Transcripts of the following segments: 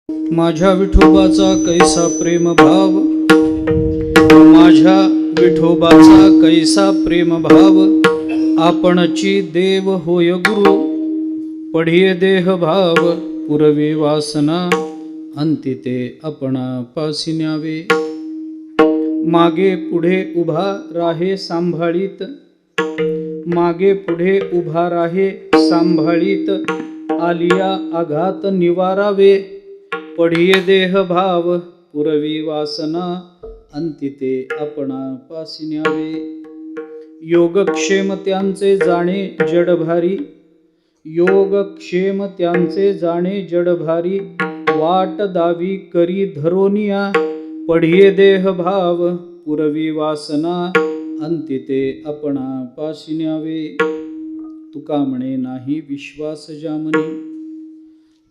माझ्या विठोबाचा कैसा प्रेम भाव, माझ्या विठोबाचा कैसा प्रेम भाव, आपणची देव होय गुरु, पढिये देह भाव, पुरवी वासना, अंती ते आपणा पासी न्यावे. मागे पुढे उभा राहे सांभाळीत, मागे पुढे उभा राहे सांभाळीत, आलिया आघात निवारावे, पढिये देह भाव, पुरवी वासना, अंती ते आपणा पासी न्यावे. योगक्षेम त्यांचे जाणे जडभारी, योगक्षेम त्यांचे जाणे जडभारी, वाट दावी करी धरोनिया, पढिये देह भाव, पुरवी वासना, अंती ते आपणा पासी न्यावे. तुका म्हणे नाही विश्वास जामनी,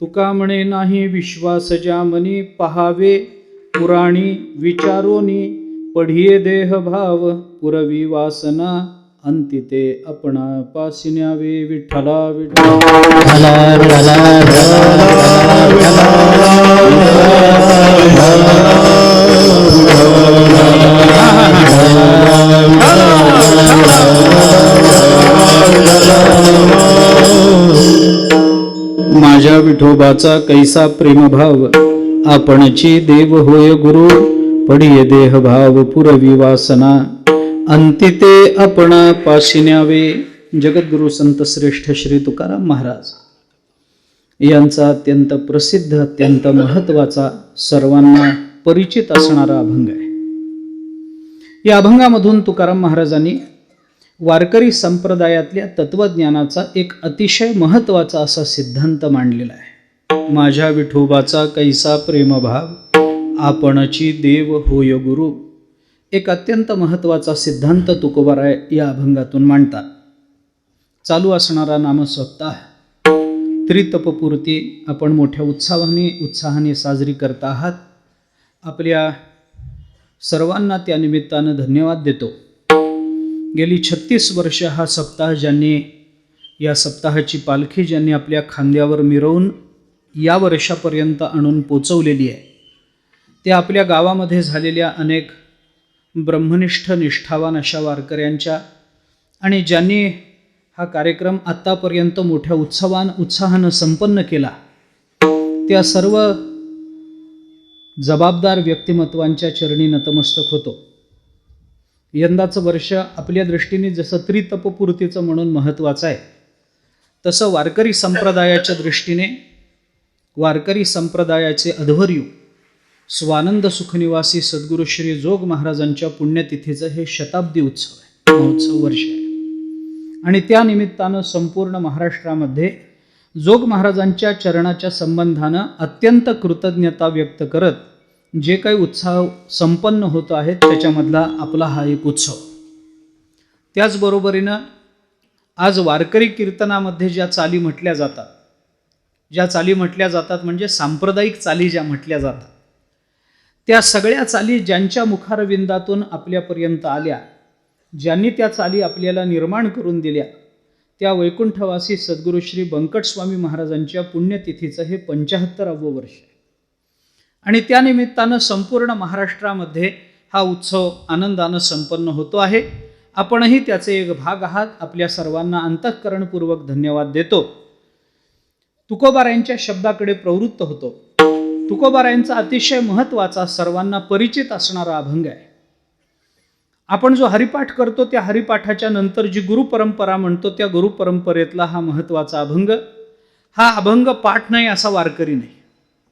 तुका म्हणे नाही विश्वास जामनी, पहावे पुराणी विचारोनी, पढिये देह भाव, पुरवी वासना, अंती ते आपणा पासी न्यावे. विठ्ठला विठ्ठला माझ्या विठोबाचा कैसा प्रेमभाव, आपणची देव होय गुरु, पढिये देह भाव, पुरवी वासना, अंती ते आपणा पासी न्यावे. जगद्गुरु संत श्रेष्ठ श्री तुकाराम महाराज यांचा अत्यंत प्रसिद्ध, अत्यंत महत्वाचा, सर्वांना परिचित असणारा अभंग आहे. या अभंगामधून तुकाराम महाराजांनी वारकरी संप्रदायातल्या तत्वज्ञानाचा एक अतिशय महत्वाचा असा सिद्धांत मांडलेला आहे. माझ्या विठोबाचा कैसा प्रेमभाव, आपणची देव होय गुरु. एक अत्यंत महत्वाचा सिद्धांत तुकोबाराय या अभंगातून मांडतात. चालू असणारा नामसप्ताह त्रितपपूर्ती आपण मोठ्या उत्साहाने साजरी करत आहात. आपल्या सर्वांना त्या निमित्तानं धन्यवाद देतो. गेली 36 वर्ष हा सप्ताह ज्यांनी, या सप्ताहाची पालखी ज्यांनी आपल्या खांद्यावर मिरवून या वर्षापर्यंत आणून पोचवलेली आहे, ते आपल्या गावामध्ये झालेल्या अनेक ब्रह्मनिष्ठ निष्ठावान अशा वारकऱ्यांच्या, आणि ज्यांनी हा कार्यक्रम आत्तापर्यंत मोठ्या उत्साहानं संपन्न केला, त्या सर्व जबाबदार व्यक्तिमत्वांच्या चरणी नतमस्तक होतो. यंदाचं वर्ष आपल्या दृष्टीने जसं त्रितपपूर्तीचं म्हणून महत्त्वाचं आहे, तसं वारकरी संप्रदायाच्या दृष्टीने, वारकरी संप्रदायाचे अध्वर्यू स्वानंद सुखनिवासी सद्गुरू श्री जोग महाराजांच्या पुण्यतिथीचं हे शताब्दी उत्सव आहे, महोत्सव वर्ष आहे. आणि त्या निमित्तानं संपूर्ण महाराष्ट्रामध्ये जोग महाराजांच्या चरणाच्या संबंधानं अत्यंत कृतज्ञता व्यक्त करत जे काही उत्साह संपन्न होत आहेत, त्याच्यामधला आपला हा एक उत्सव. त्याचबरोबरीनं आज वारकरी कीर्तनामध्ये ज्या चाली म्हटल्या जातात, ज्या चाली म्हटल्या जातात म्हणजे सांप्रदायिक चाली ज्या म्हटल्या जातात, त्या सगळ्या चाली ज्यांच्या मुखारविंदातून आपल्यापर्यंत आल्या, ज्यांनी त्या चाली आपल्याला निर्माण करून दिल्या, त्या वैकुंठवासी सद्गुरू श्री बंकटस्वामी महाराजांच्या पुण्यतिथीचं हे 75वं वर्ष आहे. आणि त्या निमित्तानं संपूर्ण महाराष्ट्रामध्ये हा उत्सव आनंदानं संपन्न होतो आहे. आपणही त्याचे एक भाग आहात. आपल्या सर्वांना अंतःकरणपूर्वक धन्यवाद देतो. तुकोबारायांच्या शब्दाकडे प्रवृत्त होतो. तुकोबारायांचा अतिशय महत्त्वाचा, सर्वांना परिचित असणारा अभंग आहे. आपण जो हरिपाठ करतो त्या हरिपाठाच्या नंतर जी गुरुपरंपरा म्हणतो, त्या गुरुपरंपरेतला हा महत्त्वाचा अभंग. हा अभंग पाठ नाही असा वारकरी नाही.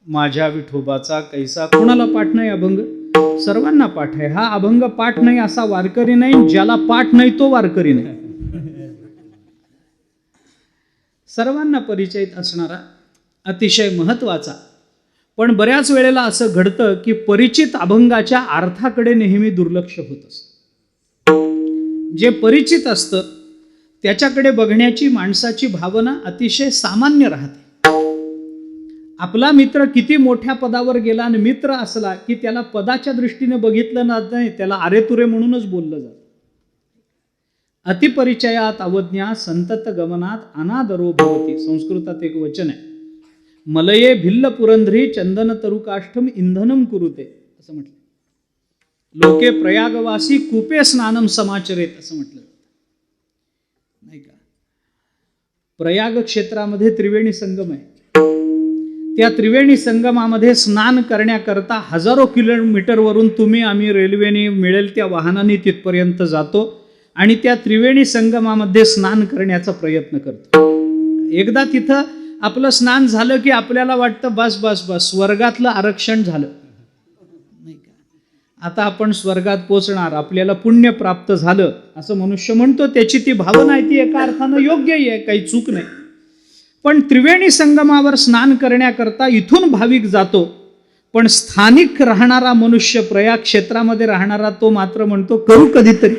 माझ्या विठोबाचा कैसा, कोणाला पाठ नाही अभंग? सर्वांना पाठ आहे. हा अभंग पाठ नाही असा वारकरी नाही. ज्याला पाठ नाही तो वारकरी नाही. सर्वांना परिचित असणारा अतिशय महत्त्वाचा. पण बऱ्याच वेळेला असं घडतं की परिचित अभंगाच्या अर्थाकडे नेहमी दुर्लक्ष होत असतं. जे परिचित असतं त्याच्याकडे बघण्याची माणसाची भावना अतिशय सामान्य राहते. आपला मित्र किती मोठ्या पदावर गेला आणि मित्र असला की त्याला पदाच्या दृष्टीने बघितलं नाही, त्याला अरेतुरे म्हणूनच बोललं जातं. अतिपरिचयात अवज्ञा संतत गमनात अनादरो भवती. संस्कृतात एक वचन आहे. मलये भिल्ल पुरंध्री चंदन तरुकाष्ठम इंधनम कुरुते असं म्हटलं. लोके प्रयागवासी कूपे स्नानम समाचरेत असं म्हटलं नाही का. प्रयाग क्षेत्रामध्ये त्रिवेणी संगम आहे. त्या त्रिवेणी संगमामध्ये स्नान करण्याकरता हजारो किलोमीटरवरून तुम्ही आम्ही रेल्वेने मिळेल त्या वाहनाने तिथपर्यंत जातो आणि त्या त्रिवेणी संगमामध्ये स्नान करण्याचा प्रयत्न करतो. एकदा तिथं आपलं स्नान झालं की आपल्याला वाटतं बस बस बस स्वर्गातलं आरक्षण झालं नाही का. आता आपण स्वर्गात पोचणार, आपल्याला पुण्य प्राप्त झालं असं मनुष्य म्हणतो. त्याची ती भावना आहे, ती एका अर्थानं योग्यही आहे, काही चूक नाही. पण त्रिवेणी संगमावर स्नान करण्याकरता इथून भाविक जातो, पण स्थानिक राहणारा मनुष्य, प्रयाग क्षेत्रामध्ये राहणारा, तो मात्र म्हणतो करू कधीतरी.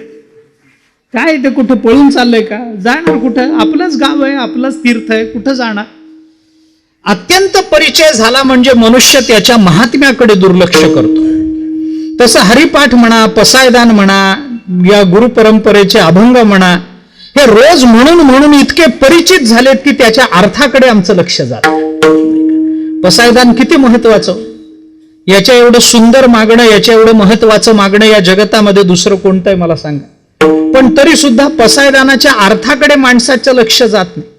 काय ते कुठं पळून चाललंय का, जाणार कुठं, आपलंच गाव आहे, आपलंच तीर्थ आहे, कुठं जाणार. अत्यंत परिचय झाला म्हणजे मनुष्य त्याच्या महात्म्याकडे दुर्लक्ष करतो. तसं हरिपाठ म्हणा, पसायदान म्हणा, या गुरुपरंपरेचे अभंग म्हणा, हे रोज म्हणून म्हणून इतके परिचित झालेत की त्याच्या अर्थाकडे आमचं लक्ष जातं. पसायदान किती महत्वाचं, याच्या एवढं सुंदर मागणं, याच्या एवढं महत्वाचं मागणं या जगतामध्ये दुसरं कोणतं आहे मला सांगा. पण तरी सुद्धा पसायदानाच्या अर्थाकडे माणसाचं लक्ष जात नाही.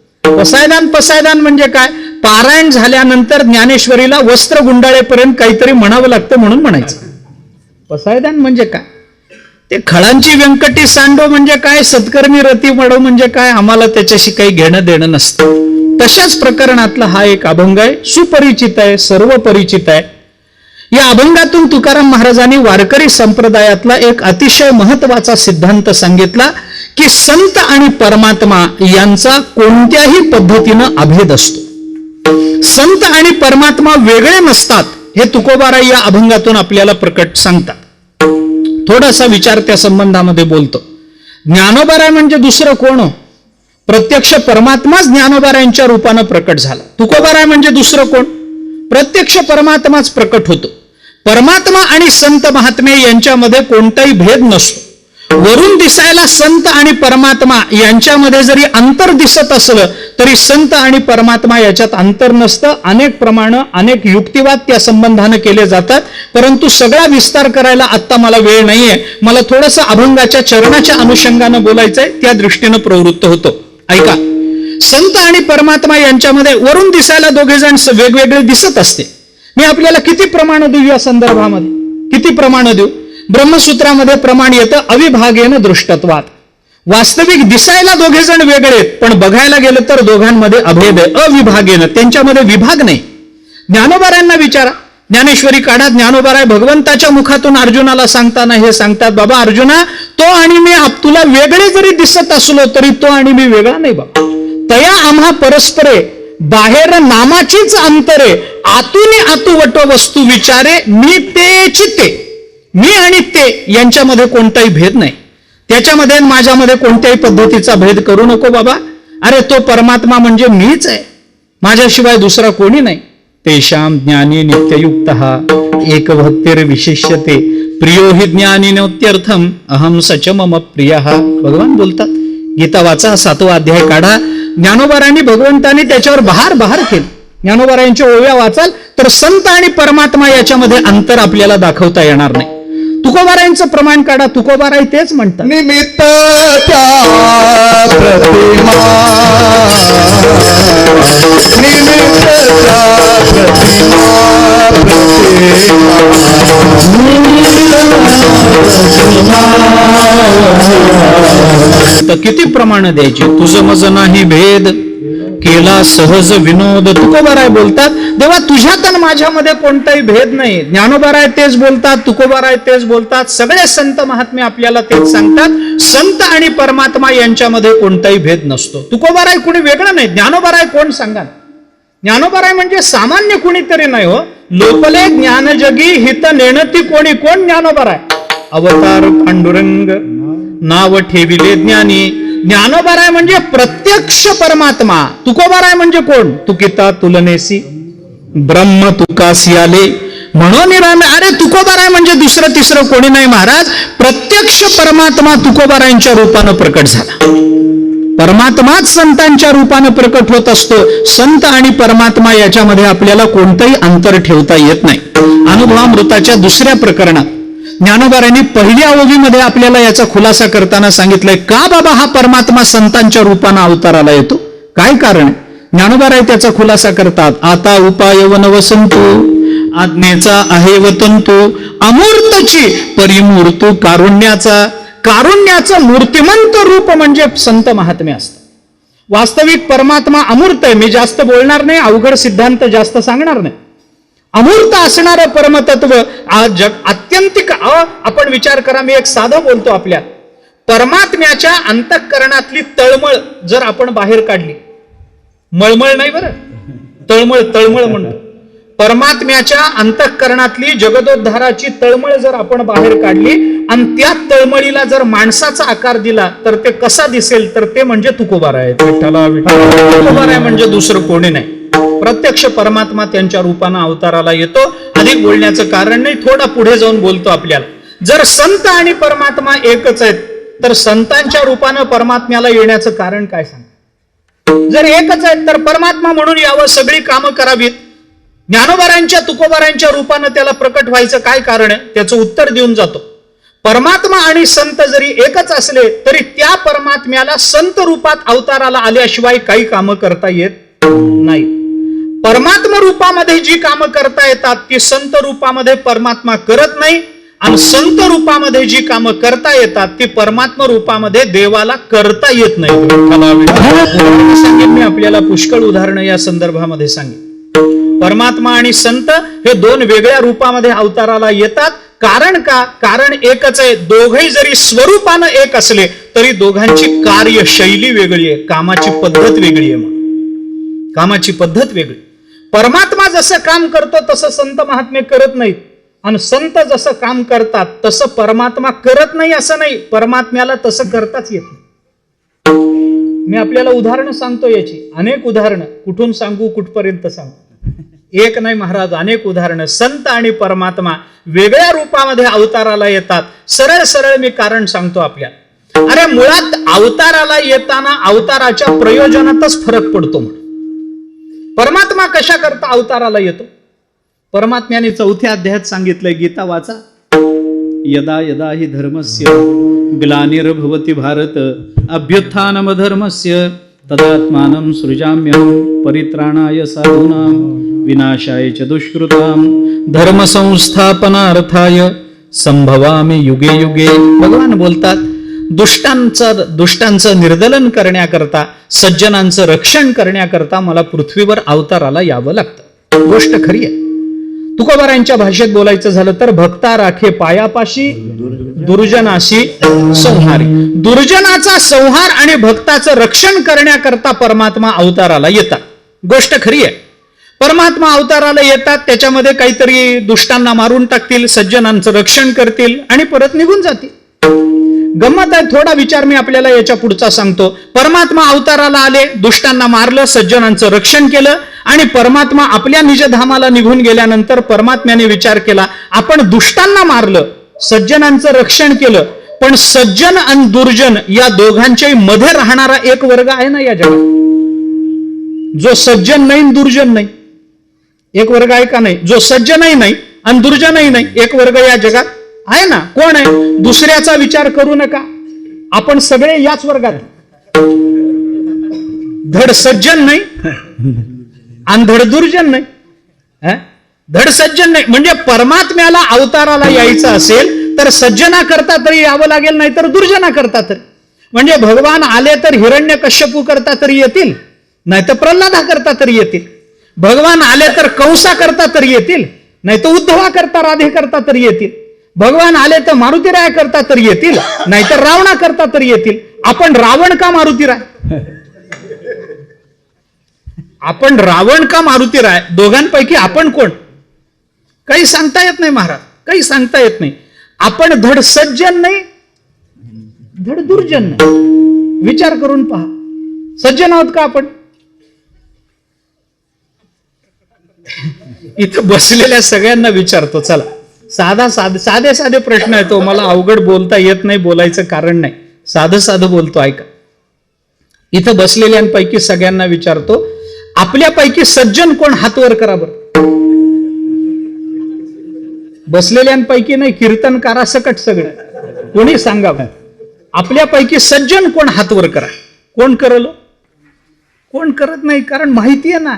पसायदान म्हणजे काय, पारायण झाल्यानंतर ज्ञानेश्वरीला वस्त्र गुंडाळेपर्यंत काहीतरी म्हणावं लागतं म्हणून म्हणायचं. पसायदान म्हणजे काय, ते खळांची व्यंकटी सांडो म्हणजे काय, सत्कर्मी रती मडो म्हणजे काय, आम्हाला त्याच्याशी काही घेणं देणं नसतं. तशाच प्रकरणातला हा एक अभंग आहे, सुपरिचित आहे, सर्व परिचित आहे. या अभंगातून तुकाराम महाराजांनी वारकरी संप्रदायातला एक अतिशय महत्वाचा सिद्धांत सांगितला की संत आणि परमात्मा यांचा कोणत्याही पद्धतीनं अभेद असतो. संत आणि परमात्मा वेगळे नसतात, हे तुकोबाराय या अभंगातून आपल्याला प्रकट सांगतात. थोडासा विचार त्या संबंधामध्ये बोलतो. ज्ञानोबाराय म्हणजे दुसरं कोण, प्रत्यक्ष परमात्माच ज्ञानोबारायांच्या रूपानं प्रकट झाला. तुकोबाराय म्हणजे दुसरं कोण, प्रत्यक्ष परमात्माच प्रकट होतो. परमात्मा आणि संत महात्मे यांच्यामध्ये कोणताही भेद नसतो. वरून दिसायला संत आणि परमात्मा यांच्यामध्ये जरी अंतर दिसत असलं तरी संत आणि परमात्मा याच्यात अंतर नसतं. अनेक प्रमाणं, अनेक युक्तिवाद त्या संबंधानं केले जातात, परंतु सगळा विस्तार करायला आत्ता मला वेळ नाहीये. मला थोडंसं अभंगाच्या चरणाच्या अनुषंगानं बोलायचंय, त्या दृष्टीनं प्रवृत्त होतो. ऐका, संत आणि परमात्मा यांच्यामध्ये वरून दिसायला दोघे जण वेगवेगळे दिसत असते. मी आपल्याला किती प्रमाण देऊ या संदर्भामध्ये, किती प्रमाण देऊ. ब्रह्मसूत्रामध्ये प्रमाण येतं अविभागेन दृष्टत्वात. वास्तविक दिसायला दोघे जण वेगळे आहेत, पण बघायला गेलं तर दोघांमध्ये अभेद आहे, अविभागेन, त्यांच्यामध्ये विभाग नाही. ज्ञानोबारायांना विचारा, ज्ञानेश्वरी काढा. ज्ञानोबाराय भगवंताच्या मुखातून अर्जुनाला सांगताना हे सांगतात, बाबा अर्जुना, तो आणि मी तुला वेगळे जरी दिसत असलो तरी तो आणि मी वेगळा नाही बाबा. तया आम्हा परस्परे बाहेर नामाचीच अंतरे, आतून आतुवट वस्तू विचारे, मी ते चित्ते. मी आणि ते यांच्यामध्ये कोणताही भेद नाही. त्याच्यामध्ये माझ्यामध्ये कोणत्याही पद्धतीचा भेद करू नको बाबा. अरे तो परमात्मा म्हणजे मीच आहे, माझ्याशिवाय दुसरा कोणी नाही. तेषाम ज्ञानी नित्ययुक्त एक भक्तीर विशिष्यते, प्रियो हि ज्ञानी नोत्यर्थम अहम सच मम प्रिय. भगवान बोलतात. गीता वाचा, 7वा अध्याय काढा. ज्ञानोबारायांनी भगवंतांनी त्याच्यावर बहार केली. ज्ञानोबारायांच्या ओव्या वाचाल तर संत आणि परमात्मा याच्यामध्ये अंतर आपल्याला दाखवता येणार नाही. तुकोबारायांचं प्रमाण काढा. तुकोबाराय तेच म्हणतात, निमित्त प्रतिमा, तर किती प्रमाण द्यायची. तुझं मज नाही भेद केला सहज विनोद. तुकोबाराय बोलतात, देवा तुझ्यात आणि माझ्यामध्ये कोणताही भेद नाही. ज्ञानोबाराय तेच बोलतात, तुकोबाराय तेच बोलतात, सगळे संत महात्मे आपल्याला तेच सांगतात, संत आणि परमात्मा यांच्यामध्ये कोणताही भेद नसतो. तुकोबाराय कोणी वेगळं नाही. ज्ञानोबाराय कोण सांगा. ज्ञानोबाराय म्हणजे सामान्य कुणीतरी नाही हो. लोकले ज्ञानजगी हित नेणती कोणी. कोण ज्ञानोबाराय? अवतार पांडुरंग नाव ठेविले ज्ञानी. ज्ञानोबाराय म्हणजे प्रत्यक्ष परमात्मा. तुकोबाराय म्हणजे कोण? तुकिता तुलनेसी ब्रह्म तुकासी आले म्हणून निरामे. अरे तुकोबाराय म्हणजे दुसरं तिसरं कोणी नाही महाराज. प्रत्यक्ष परमात्मा तुकोबारायांच्या रूपानं प्रकट झाला. परमात्माच संतांच्या रूपाने प्रकट होत असतो. संत आणि परमात्मा याच्यामध्ये आपल्याला कोणतंही अंतर ठेवता येत नाही. अनुभवामृताच्या दुसऱ्या प्रकरणात ज्ञानोबारांनी पहिल्या ओवीमध्ये आपल्याला याचा खुलासा करताना सांगितलंय, का बाबा हा परमात्मा संतांच्या रूपाने अवताराला येतो, काय कारण. ज्ञानोबाराय त्याचा खुलासा करतात. आता उपाय वनवसंतो आज्ञेचा आहे वतंतो अमूर्तची परिमूर्तू कारुण्याचं मूर्तिमंत रूप म्हणजे संत महात्मे असतात. वास्तविक परमात्मा अमूर्त आहे. मी जास्त बोलणार नाही, अवघड सिद्धांत जास्त सांगणार नाही. अमूर्त असणारं परमतत्व आत्यंतिक. आपण विचार करा, मी एक साधं बोलतो. आपल्या परमात्म्याच्या अंतःकरणातली तळमळ जर आपण बाहेर काढली, मळमळ नाही बरं, तळमळ म्हणतो. परमात्म्याच्या अंतःकरणातली जगदोद्धाराची तळमळ जर आपण बाहेर काढली आणि त्या तळमळीला जर माणसाचा आकार दिला तर ते कसा दिसेल, तर ते म्हणजे तुकोबाराय. तुकोबाराय म्हणजे दुसरं कोणी नाही. प्रत्यक्ष परमात्मा त्यांच्या रूपानं अवताराला येतो. अधिक बोलण्याचं कारण नाही, थोडा पुढे जाऊन बोलतो आपल्याला. जर संत आणि परमात्मा एकच आहेत तर संतांच्या रूपानं परमात्म्याला येण्याचं कारण काय सांग. जर एकच आहेत तर परमात्मा म्हणून यावं, सगळी कामं करावीत. ज्ञानोबारांच्या तुकोबारांच्या रूपानं त्याला प्रकट व्हायचं काय कारण आहे, त्याचं उत्तर देऊन जातो. परमात्मा आणि संत जरी एकच असले तरी त्या परमात्म्याला संत रूपात अवताराला आल्याशिवाय काही कामं करता येत नाही. परमात्मा रूपामध्ये जी कामं करता येतात ती संत रूपामध्ये परमात्मा करत नाही, आणि संत रूपामध्ये जी कामं करता येतात ती परमात्मा रूपामध्ये देवाला करता येत नाही. सांगेन मी आपल्याला, पुष्कळ उदाहरणं या संदर्भामध्ये सांगेन. परमात्मा आणि संत हे दोन वेगळ्या रूपामध्ये अवताराला येतात. कारण का, कारण एकच आहे. दोघही जरी स्वरूपानं एक असले तरी दोघांची कार्यशैली वेगळी आहे, कामाची पद्धत वेगळी आहे. म्हणून कामाची पद्धत वेगळी. परमात्मा जसं काम करतो तसं संत महात्मे करत नाहीत, आणि संत जसं काम करतात तसं परमात्मा करत नाही असं नाही. परमात्म्याला तसं करताच येत नाही. मी आपल्याला उदाहरणं सांगतो याची, अनेक उदाहरणं. कुठून सांगू, कुठपर्यंत सांगू, एक नाही महाराज, अनेक उदाहरणं. संत आणि परमात्मा वेगळ्या रूपामध्ये अवताराला येतात. सरळ सरळ मी कारण सांगतो आपल्याला. अरे मुळात अवताराला येताना अवताराच्या प्रयोजनातच फरक पडतो. म्हणून परमात्मा कशा करता अवताराला येतो. परमात्म्याने 4थ्या अध्यायात सांगितलंय, गीता वाचा. यदा यदा हि धर्मस्य ग्लानिर्भवति भारत अभ्युत्थानमधर्मस्य तदात्मानं सृजाम्यहं परित्राणाय साधूनां विनाशाय च दुष्कृतां धर्म संस्थापनार्थाय संभवामि युगे युगे. भगवान बोलतात, दुष्टांचं निर्दलन करण्याकरता, सज्जनांचं रक्षण करण्याकरता मला पृथ्वीवर अवताराला यावं लागतं. गोष्ट खरी आहे. तुकोबारांच्या भाषेत बोलायचं झालं तर, भक्ता राखे पायापाशी दुर्जनाशी संहारी. दुर्जनाचा संहार आणि भक्ताचं रक्षण करण्याकरता परमात्मा अवताराला येतात. गोष्ट खरी आहे. परमात्मा अवताराला येतात, त्याच्यामध्ये काहीतरी दुष्टांना मारून टाकतील, सज्जनांचं रक्षण करतील आणि परत निघून जातील. गंमत आहे. थोडा विचार मी आपल्याला याच्या पुढचा सांगतो. परमात्मा अवताराला आले, दुष्टांना मारलं, सज्जनांचं रक्षण केलं, आणि परमात्मा आपल्या निजधामाला निघून गेल्यानंतर परमात्म्याने विचार केला, आपण दुष्टांना मारलं, सज्जनांचं रक्षण केलं, पण सज्जन आणि दुर्जन या दोघांच्याही मध्ये राहणारा एक वर्ग आहे ना या जगात, जो सज्जन नाही दुर्जन नाही. एक वर्ग आहे का नाही, जो सज्जनही नाही आणि दुर्जनही नाही, एक वर्ग या जगात आहे ना. कोण आहे. दुसऱ्याचा विचार करू नका, आपण सगळे याच वर्गात. धड सज्जन नाही आणि धड दुर्जन नाही, धड सज्जन नाही. म्हणजे परमात्म्याला अवताराला यायचं असेल तर सज्जना करता तरी यावं लागेल, नाही तर दुर्जना करता तरी. म्हणजे भगवान आले तर हिरण्यकश्यपू करता तरी येतील, नाही तर प्रल्हादा करता तरी येतील. भगवान आले तर कंसा करता तरी येतील, नाही तर उद्धवा करता, राधे करता तरी येतील. भगवान आले तर मारुतीराय करता तरी येतील, नाही तर रावणा करता तरी येतील. आपण रावण का मारुतीराय, आपण रावण का मारुतीराय, दोघांपैकी आपण कोण, काही सांगता येत नाही महाराज, काही सांगता येत नाही. आपण धड सज्जन नाही, धड दुर्जन नाही. विचार करून पहा, सज्जन आहोत का आपण. इथं बसलेल्या सगळ्यांना विचारतो, चला साधे साधे प्रश्न येतो. मला अवघड बोलता येत नाही, बोलायचं कारण नाही, साधं बोलतो, ऐका. इथं बसलेल्यांपैकी सगळ्यांना विचारतो, आपल्यापैकी सज्जन कोण? हात वर करा बरं. बसलेल्यांपैकी नाही, कीर्तनकारासकट सगळं कोणी सांगा. आपल्यापैकी सज्जन कोण? हात वर करा. कोण करल? कोण करत नाही, कारण माहिती आहे ना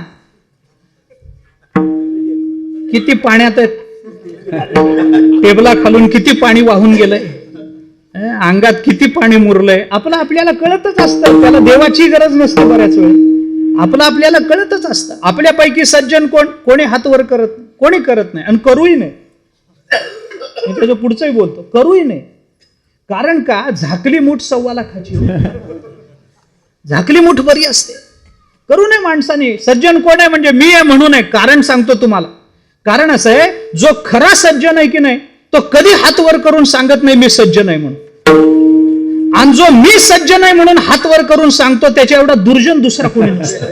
किती पाण्यात टेबला खालून किती पाणी वाहून गेलंय, अंगात किती पाणी मुरलंय. आपल्याला कळतच असतं, त्याला देवाची गरज नसते. बऱ्याच वेळ आपल्याला कळतच असतं. आपल्यापैकी सज्जन कोण? कोणी हात वर करत नाही, कोणी करत नाही आणि करूही नाही. त्याच्या पुढचंही बोलतो, करूही नाही. कारण का? झाकली मूठ 1.25 लाखाची. झाकली मूठ बरी असते, करू नये माणसाने. सज्जन कोण आहे म्हणजे मी आहे म्हणून आहे. कारण सांगतो तुम्हाला, कारण असं आहे, जो खरा सज्जन आहे की नाही तो कधी हात वर करून सांगत नाही मी सज्जन आहे म्हणून. आणि जो मी सज्जन आहे म्हणून हात वर करून सांगतो त्याच्या एवढा दुर्जन दुसरा कोणी नसतो.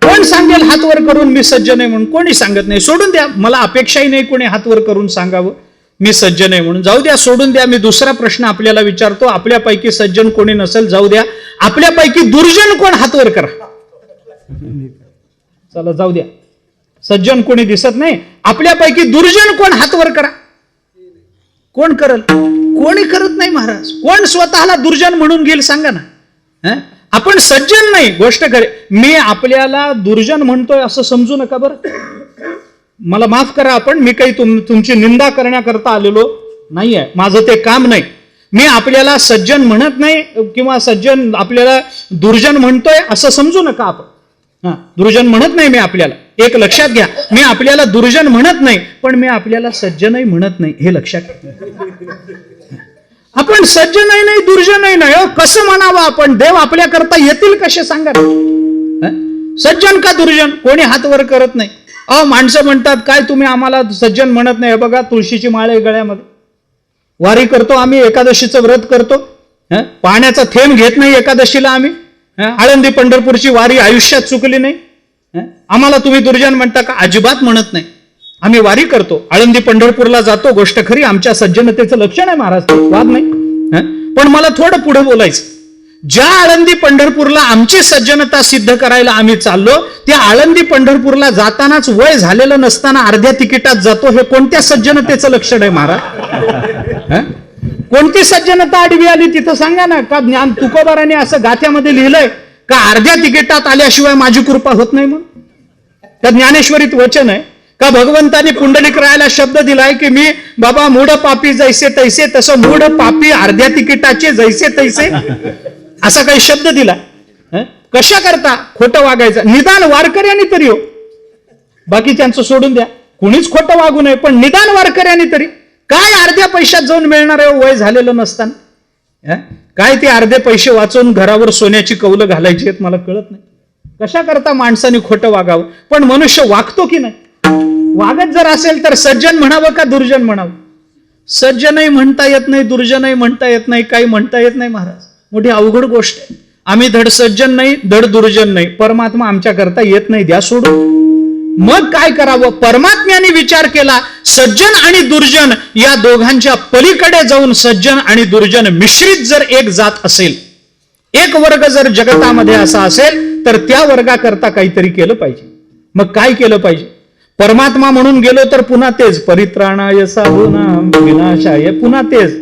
कोण सांगेल हात वर करून मी सज्जन आहे म्हणून? कोणी सांगत नाही. सोडून द्या, मला अपेक्षाही नाही कोणी हात वर करून सांगावं मी सज्जन आहे म्हणून. जाऊ द्या, सोडून द्या. मी दुसरा प्रश्न आपल्याला विचारतो, आपल्यापैकी सज्जन कोणी नसेल जाऊ द्या, आपल्यापैकी दुर्जन कोण? हात वर करा. चला जाऊ द्या, सज्जन कोणी दिसत नाही. आपल्यापैकी दुर्जन कोण? हात वर करा. कोण करल? कोणी करत नाही महाराज. कोण स्वतःला दुर्जन म्हणून घेईल सांगा ना. आपण सज्जन नाही, गोष्ट खरी. मी आपल्याला दुर्जन म्हणतोय असं समजू नका बरं. मला माफ करा, आपण मी काही तुमची निंदा करण्याकरता आलेलो नाहीये, माझं ते काम नाही. मी आपल्याला सज्जन म्हणत नाही किंवा सज्जन आपल्याला दुर्जन म्हणतोय असं समजू नका आपण. दुर्जन म्हणत नाही मी आपल्याला, एक लक्षात घ्या. मी आपल्याला दुर्जन म्हणत नाही, पण मी आपल्याला सज्जनही म्हणत नाही, हे लक्षात घ्या. आपण सज्जनही नाही दुर्जनही नाही. कसं म्हणावं आपण? देव आपल्याकरता येतील कसे सांगा. सज्जन का दुर्जन? कोणी हात वर करत नाही. माणसं म्हणतात काय तुम्ही आम्हाला सज्जन म्हणत नाही. बघा तुळशीची माळ आहे गळ्यामध्ये, वारी करतो आम्ही, एकादशीचं व्रत करतो, पाण्याचा थेंब घेत नाही एकादशीला आम्ही. आळंदी पंढरपूरची वारी आयुष्यात चुकली नाही. आम्हाला तुम्ही दुर्जन म्हणता का? अजिबात म्हणत नाही. आम्ही वारी करतो, आळंदी पंढरपूरला जातो, गोष्ट खरी. आमच्या सज्जनतेचं लक्षण आहे महाराज, वाद नाही. पण मला थोडं पुढे बोलायचं. ज्या आळंदी पंढरपूरला आमची सज्जनता सिद्ध करायला आम्ही चाललो, त्या आळंदी पंढरपूरला जातानाच वय झालेलं नसताना अर्ध्या तिकिटात जातो, हे कोणत्या सज्जनतेचं लक्षण आहे महाराज? कोणती सज्जनता आडवी आली तिथं सांगा ना. का ज्ञान तुकोबाराने असं गाथ्यामध्ये लिहिलंय का अर्ध्या तिकिटात आल्याशिवाय माझी कृपा होत नाही म्हणून? त्या ज्ञानेश्वरीत वचन आहे का भगवंताने पुंडलिकरायाला शब्द दिलाय की मी बाबा मूढ पापी जैसे तैसे, तसं मूढ पापी अर्ध्या तिकिटाचे जैसे तैसे, असा काही शब्द दिला. कशा करता खोटं वागायचं? निदान वारकऱ्यांनी तरी हो, बाकीच्यांचं सोडून द्या, कुणीच खोटं वागू नये, पण निदान वारकऱ्यांनी तरी. काय अर्ध्या पैशात जाऊन मिळणार आहे वय झालेलं नसताना? काय ते अर्धे पैसे वाचून घरावर सोन्याची कौलं घालायची आहेत मला कळत नाही. कशा करता माणसाने खोटं वागावं? पण मनुष्य वागतो की नाही? वागत जर असेल तर सज्जन म्हणावं का दुर्जन म्हणावं? सज्जनही म्हणता येत नाही, दुर्जनही म्हणता येत नाही, काही म्हणता येत नाही महाराज. मोठी अवघड गोष्ट आहे. आम्ही धड सज्जन नाही धड दुर्जन नाही, परमात्मा आमच्या करता येत नाही, द्या सोडून. मग काय करावं? परमात्म्याने विचार केला, सज्जन आणि दुर्जन या दोघांच्या पलीकडे जाऊन सज्जन आणि दुर्जन मिश्रित जर एक जात असेल, एक वर्ग जर जगतामध्ये असा असेल, तर त्या वर्गाकरता काहीतरी केलं पाहिजे. मग काय केलं पाहिजे? परमात्मा म्हणून गेलो तर पुन्हा तेच, परित्राणाय साधूनां विनाशाय, पुन्हा तेच.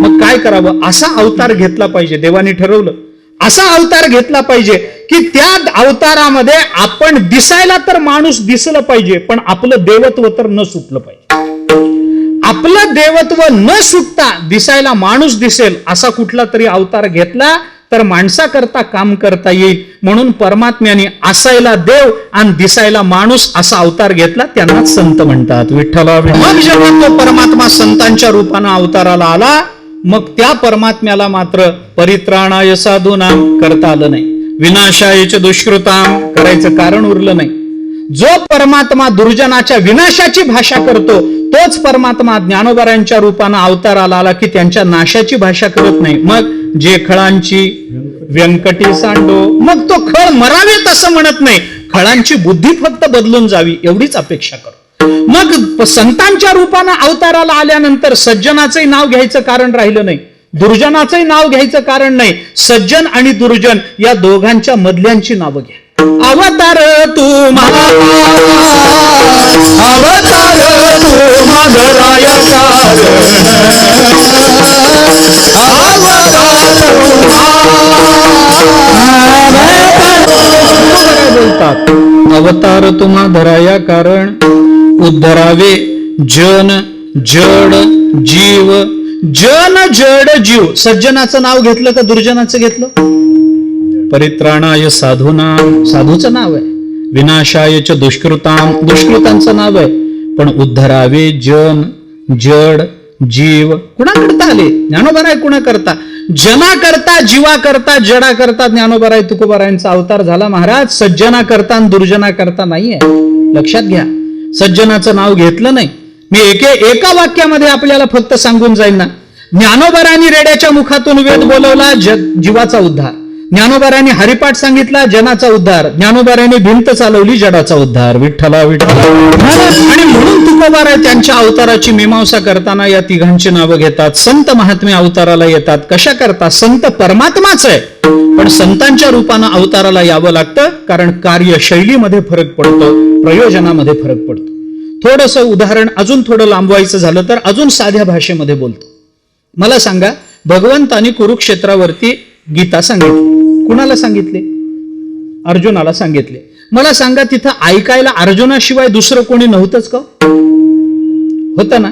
मग काय करावं? असा अवतार घेतला पाहिजे. देवाने ठरवलं असा अवतार घेतला पाहिजे की त्या अवतारामध्ये आपण दिसायला तर माणूस दिसलं पाहिजे, पण आपलं देवत्व तर न सुटलं पाहिजे. आपलं देवत्व न सुटता दिसायला माणूस दिसेल असा कुठला तरी अवतार घेतला तर माणसाकरता काम करता येईल. म्हणून परमात्म्याने असायला देव आणि दिसायला माणूस असा अवतार घेतला, त्यांना संत म्हणतात. विठ्ठला. मग जेव्हा तो परमात्मा संतांच्या रूपानं अवताराला आला, मग त्या परमात्म्याला मात्र परित्राणाय साधूनां करता आलं नाही, विनाशायच दुष्कृतां करायचं कारण उरलं नाही. जो परमात्मा दुर्जनाच्या विनाशाची भाषा करतो, तोच परमात्मा ज्ञानोबारांच्या रूपानं अवताराला आला की त्यांच्या नाशाची भाषा करत नाही. मग जे खळांची व्यंकटी सांडो, मग तो खळ मरावेत असं म्हणत नाही, खळांची बुद्धी फक्त बदलून जावी एवढीच अपेक्षा करतो. मग संतांच्या रूपानं अवताराला आल्यानंतर सज्जनाचंही नाव घ्यायचं कारण राहिलं नाही, दुर्जनाचंही नाव घ्यायचं कारण नाही. सज्जन आणि दुर्जन या दोघांच्या मधल्यांची नावं घ्या. अवतार तुम्हा धराया बोलतात. अवतार तुम्हा धराया कारण उद्धरावे जन जड जीव. जन जड जीव. सज्जनाचं नाव घेतलं का दुर्जनाचं घेतलं? परित्राणाय साधूनाम, साधूचं नाव आहे. विनाशाय च दुष्कृताम, दुष्कृतांचं नाव आहे. पण उद्धरावे जन जड जीव कुणाकरता आले? ज्ञानोबाराय कुणाकरता? जना करता, जीवा करता, जडा करता ज्ञानोबाराय तुकोबारायांचा अवतार झाला महाराज. सज्जना करता आणि दुर्जना करता नाहीये. लक्षात घ्या. सज्जनाचं नाव घेतलं नाही. मी एका वाक्यामध्ये आपल्याला फक्त सांगून जाईल ना. ज्ञानोबारायांनी रेड्याच्या मुखातून वेद बोलवला, जीवाचा उद्धार. ज्ञानोबारायांनी हरिपाठ सांगितला, जनाचा उद्धार. ज्ञानोबारायांनी भिंत चालवली, जडाचा उद्धार. विठ्ठला विठ्ठला. आणि म्हणून तुकोबाराय त्यांच्या अवताराची मीमांसा करताना या तिघांची नावं घेतात. संत महात्मे अवताराला येतात. कशा करता? संत परमात्माच आहे, पण संतांच्या रूपानं अवताराला यावं लागतं. कारण कार्यशैलीमध्ये फरक पडतो, प्रयोजनामध्ये फरक पडतो. थोडंसं उदाहरण अजून थोडं लांबवायचं झालं तर अजून साध्या भाषेमध्ये बोलतो. मला सांगा, भगवंतानी कुरुक्षेत्रावरती गीता सांगितली. कुणाला सांगितले? अर्जुनाला सांगितले. मला सांगा, तिथं ऐकायला अर्जुनाशिवाय दुसरं कोणी नव्हतंच का? होतं ना.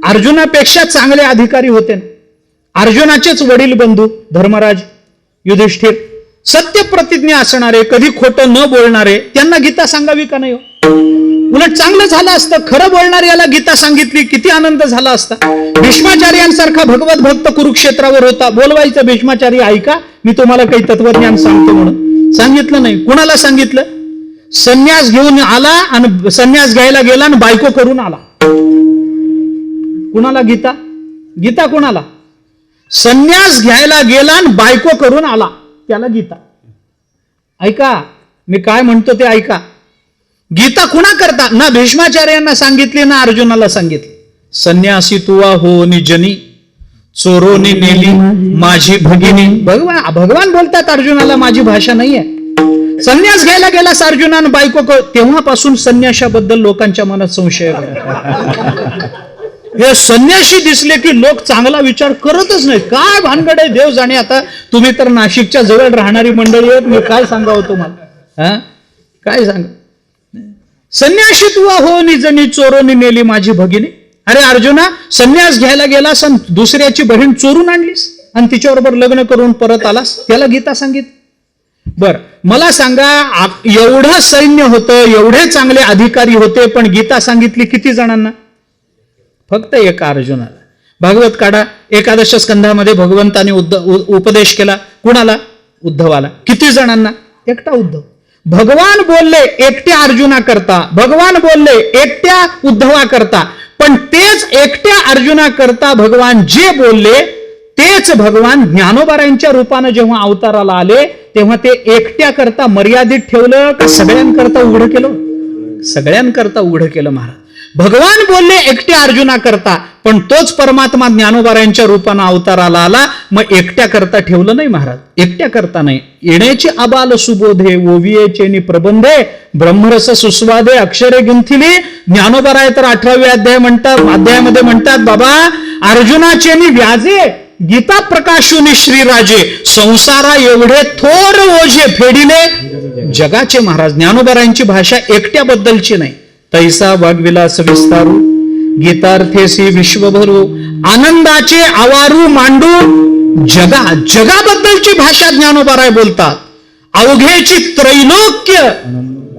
अर्जुनापेक्षा चांगले अधिकारी होते ना. अर्जुनाचेच वडील बंधू धर्मराज युधिष्ठिर, सत्य प्रतिज्ञा असणारे, कधी खोटं न बोलणारे, त्यांना गीता सांगावी का नाही? उलट चांगलं झालं असतं. खरं बोलणार याला गीता सांगितली, किती आनंद झाला असता. भीष्माचार्यांसारखा भगवत भक्त कुरुक्षेत्रावर होता. बोलवायचं, भीष्माचार्य ऐका, मी तुम्हाला काही तत्वज्ञान सांगतो म्हणून. सांगितलं नाही. कुणाला सांगितलं? संन्यास घेऊन आला आणि संन्यास घ्यायला गेला आणि बायको करून आला. कुणाला गीता? गीता कुणाला? संन्यास घ्यायला गेला आणि बायको करून आला, त्याला गीता. ऐका, मी काय म्हणतो ते ऐका. गीता कुणा करता? ना भीष्माचार्यांना सांगितली ना अर्जुनाला सांगितली. संन्यासी तुवा हो निजनी, चोरोनी नेली माझी भगिनी. भगवान बोलतात अर्जुनाला, माझी भाषा नाहीये. संन्यास घ्यायला गेलास अर्जुनानं बायको. तेव्हापासून संन्यासाबद्दल लोकांच्या मनात संशय. हे संन्याशी दिसले की लोक चांगला विचार करतच नाही. काय भानगड आहे देव जाणे. आता तुम्ही तर नाशिकच्या जवळ राहणारी मंडळी आहेत, मी काय सांगावं तुम्हाला? काय सांग? संन्याशी तुवा हो निजनी, चोरोनी नेली माझी भगिनी. अरे अर्जुना, संन्यास घ्यायला गेलास आणि दुसऱ्याची बहीण चोरून आणलीस आणि तिच्याबरोबर लग्न करून परत आलास, त्याला गीता सांगित. बर, मला सांगा, एवढं सैन्य होतं, एवढे चांगले अधिकारी होते, पण गीता सांगितली किती जणांना? फक्त एका अर्जुनाला. भागवत काढा, एकादश स्कंधामध्ये भगवंताने उपदेश केला. कुणाला? उद्धवाला. किती जणांना? एकटा उद्धव. भगवान बोलले एकट्या अर्जुना करता, भगवान बोलले एकट्या उद्धवा करता, पण तेच एकट्या अर्जुना करता भगवान जे बोलले तेच भगवान ज्ञानोबारायांच्या रूपानं जेव्हा अवताराला आले तेव्हा ते एकट्या करता मर्यादित ठेवलं का सगळ्यांकरता उघडं केलं? सगळ्यांकरता उघडं केलं महाराज. भगवान बोलले एकट्या अर्जुना करता, पण तोच परमात्मा ज्ञानोबारायांच्या रूपानं अवताराला आला. मग एकट्या करता ठेवलं नाही महाराज, एकट्या करता नाही. येण्याची आबाल सुबोधे ओवियेचे प्रबंधे ब्रह्मरस सुस्वादे अक्षरे गुंथिली. ज्ञानोबाराय तर 18व्या अध्यायामध्ये म्हणतात, बाबा अर्जुनाचे व्याजे गीता प्रकाशुनी श्रीराजे संसारा एवढे थोर ओझे फेडिले जगाचे. महाराज ज्ञानोबारायांची भाषा एकट्याबद्दलची नाही. तैसा वाग्विलास विस्तारू गीतार्थेसी विश्वभरू आनंदाचे आवारू मांडू जगाबद्दलची भाषा ज्ञानोबाराय बोलतात. अवघेची त्रैलोक्य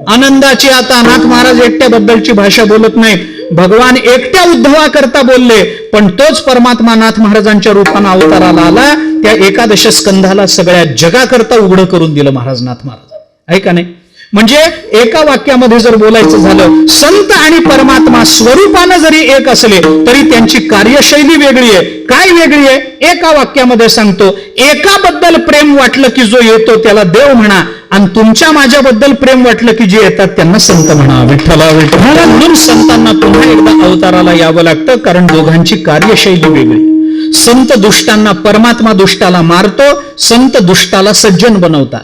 आनंदाची. आता नाथ महाराज एकट्याबद्दलची भाषा बोलत नाहीत. भगवान एकट्या उद्धवा करता बोलले, पण तोच परमात्मा नाथ महाराजांच्या रूपानं अवताराला आला. त्या एकादश स्कंधाला सगळ्या जगाकरता उघडं करून दिलं महाराज नाथ महाराज. ऐका नाही, म्हणजे एका वाक्यामध्ये जर बोलायचं झालं, संत आणि परमात्मा स्वरूपानं जरी एक असले तरी त्यांची कार्यशैली वेगळी आहे. काय वेगळी आहे? एका वाक्यामध्ये सांगतो, एकाबद्दल प्रेम वाटलं की जो येतो त्याला देव म्हणा, आणि तुमच्या माझ्याबद्दल प्रेम वाटलं की जे येतात त्यांना संत म्हणा. विठ्ठला विठ्ठला. म्हणून संतांना पुन्हा एकदा अवताराला यावं लागतं, कारण दोघांची कार्यशैली वेगळी. संत दुष्टांना परमात्मा दुष्टाला मारतो, संत दुष्टाला सज्जन बनवतात.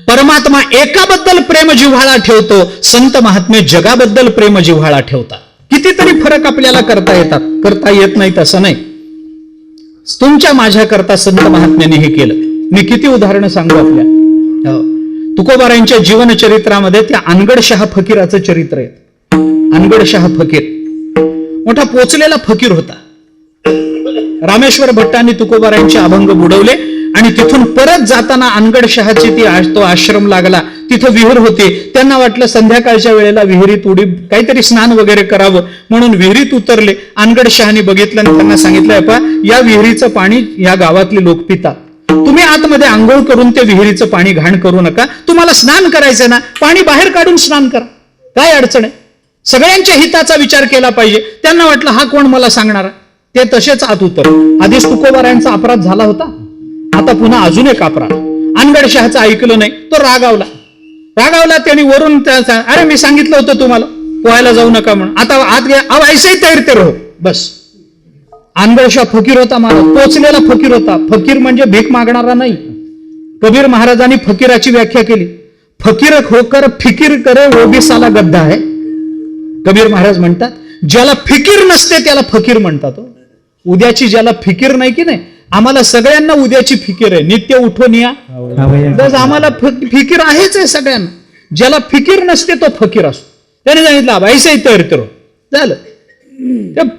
परमात्मा एकाबद्दल प्रेम जिव्हाळा ठेवतो, संत महात्मे जगाबद्दल प्रेम जिव्हाळा ठेवतात. कितीतरी फरक आपल्याला करता येत नाही तसं नाही. तुमच्या माझ्या करता संत महात्म्यांनी हे केलं. मी किती उदाहरणं सांगू आपल्या. तुकोबारायांच्या जीवनचरित्रामध्ये त्या अनगडशहा फकीराचं चरित्र आहे. अनगडशहा फकीर मोठा पोचलेला फकीर होता. रामेश्वर भट्टांनी तुकोबारायांचे अभंग बुडवले आणि तिथून परत जाताना अनगडशहाची तो आश्रम लागला. तिथं विहीर होती. त्यांना वाटलं संध्याकाळच्या वेळेला विहिरीत उडी काहीतरी स्नान वगैरे करावं म्हणून विहिरीत उतरले. अनगडशहानी बघितलं आणि त्यांना सांगितलं, पा या विहिरीचं पाणी या गावातले लोक पितात, तुम्ही आतमध्ये आंघोळ करून ते विहिरीचं पाणी घाण करू नका. तुम्हाला स्नान करायचं ना, पाणी बाहेर काढून स्नान करा, काय अडचण आहे. सगळ्यांच्या हिताचा विचार केला पाहिजे. त्यांना वाटलं हा कोण मला सांगणार. ते तसेच आत उतर. आधीच तुकोबारायांचा अपराध झाला होता, आता पुन्हा अजून एक अपराध. अनगडशहाचं ऐकलं नाही, तो रागावला. त्यांनी वरून अरे मी सांगितलं होतं तुम्हाला पोहायला जाऊ नका म्हणून, आता आत घ्या. अब ऐसे तैरते रहो. बस. अनगडशहा फकीर होता, महाराज पोचलेला फकीर होता. फकीर म्हणजे भीक मागणारा नाही. कबीर महाराजांनी फकीराची व्याख्या केली, फकीर होकर फिकीर करे वो भी साला गद्दा है. कबीर महाराज म्हणतात, ज्याला फिकीर नसते त्याला फकीर म्हणतात. उद्याची ज्याला फिकीर नाही की नाही, आम्हाला सगळ्यांना उद्याची फिकीर आहे. नित्य उठून या, आम्हाला फिकीर आहेच आहे सगळ्यांना. ज्याला फिकीर नसते तो फकीर असतो. त्याने सांगितलं ऐसे तैरते रहो. झालं.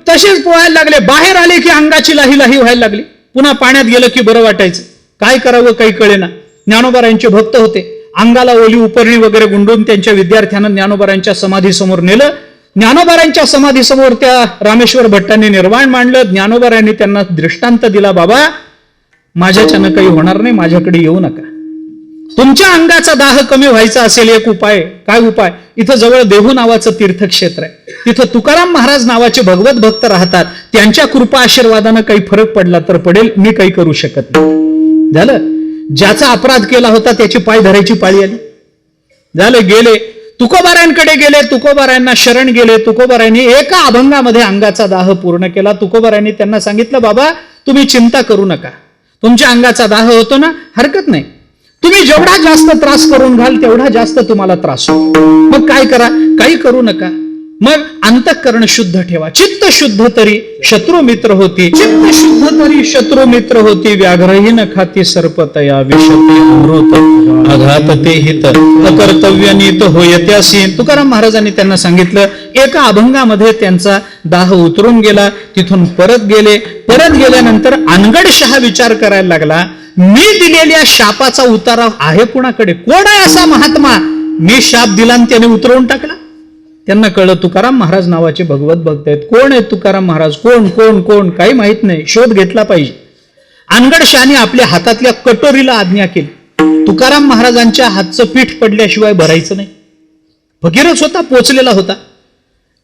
तसेच पोहायला लागले. बाहेर आले की अंगाची लाही लाही व्हायला लागली. पुन्हा पाण्यात गेलं की बरं वाटायचं. काय करावं काही कळेना. ज्ञानोबारायांचे भक्त होते. अंगाला ओली उपरणी वगैरे गुंडून त्यांच्या विद्यार्थ्यांना ज्ञानोबारायांच्या समाधीसमोर नेलं. ज्ञानोबारायांच्या समाधीसमोर त्या रामेश्वर भट्टांनी निर्वाण मांडलं. ज्ञानोबारायांनी त्यांना दृष्टांत दिला, बाबा माझ्याच्यानं काही होणार नाही, माझ्याकडे येऊ नका. तुमच्या अंगाचा दाह कमी व्हायचा असेल एक उपाय. काय उपाय? इथं जवळ देहू नावाचं तीर्थक्षेत्र आहे. तिथं तुकाराम महाराज नावाचे भगवत भक्त राहतात. त्यांच्या कृपा आशीर्वादानं काही फरक पडला तर पडेल, मी काही करू शकत नाही. झालं. ज्याचा अपराध केला होता त्याची पाय धरायची पाळी आली. झालं. गेले तुकोबारायांकडे गेले. तुकोबारायांना शरण गेले. तुकोबारायांनी एका अभंगामध्ये अंगाचा दाह पूर्ण केला. तुकोबारायांनी त्यांना सांगितलं, बाबा तुम्ही चिंता करू नका, तुमच्या अंगाचा दाह होतो ना, हरकत नाही. तुम्ही जेवढा जास्त त्रास करून घाल तेवढा जास्त तुम्हाला त्रास होतो. मग काय करा, काही करू नका. मग अंतःकरण शुद्ध ठेवा. चित्त शुद्ध तरी शत्रू मित्र होती. चित्त शुद्ध तरी शत्रू मित्र होती. व्याघ्रही न खाती सर्पतया विषते अमृत आघात ते हित अकर्तव्य नीत होयत्यासी. तुकाराम महाराजांनी त्यांना सांगितलं. एका अभंगामध्ये त्यांचा दाह उतरून गेला. तिथून परत गेले. परत गेल्यानंतर अनगडशहा विचार करायला लागला, मी दिलेल्या शापाचा उतारा आहे कुणाकडे? कोण आहे असा महात्मा मी शाप दिला आणि त्याने उतरवून टाकला? त्यांना कळलं तुकाराम महाराज नावाचे भगवत भक्त आहेत. कोण आहेत तुकाराम महाराज? कोण कोण कोण काही माहित नाही, शोध घेतला पाहिजे. अनगडशहाने आपल्या हातातल्या कटोरीला आज्ञा केली, तुकाराम महाराजांच्या हातचं पीठ पडल्याशिवाय भरायचं नाही. फकीरच होता, पोचलेला होता.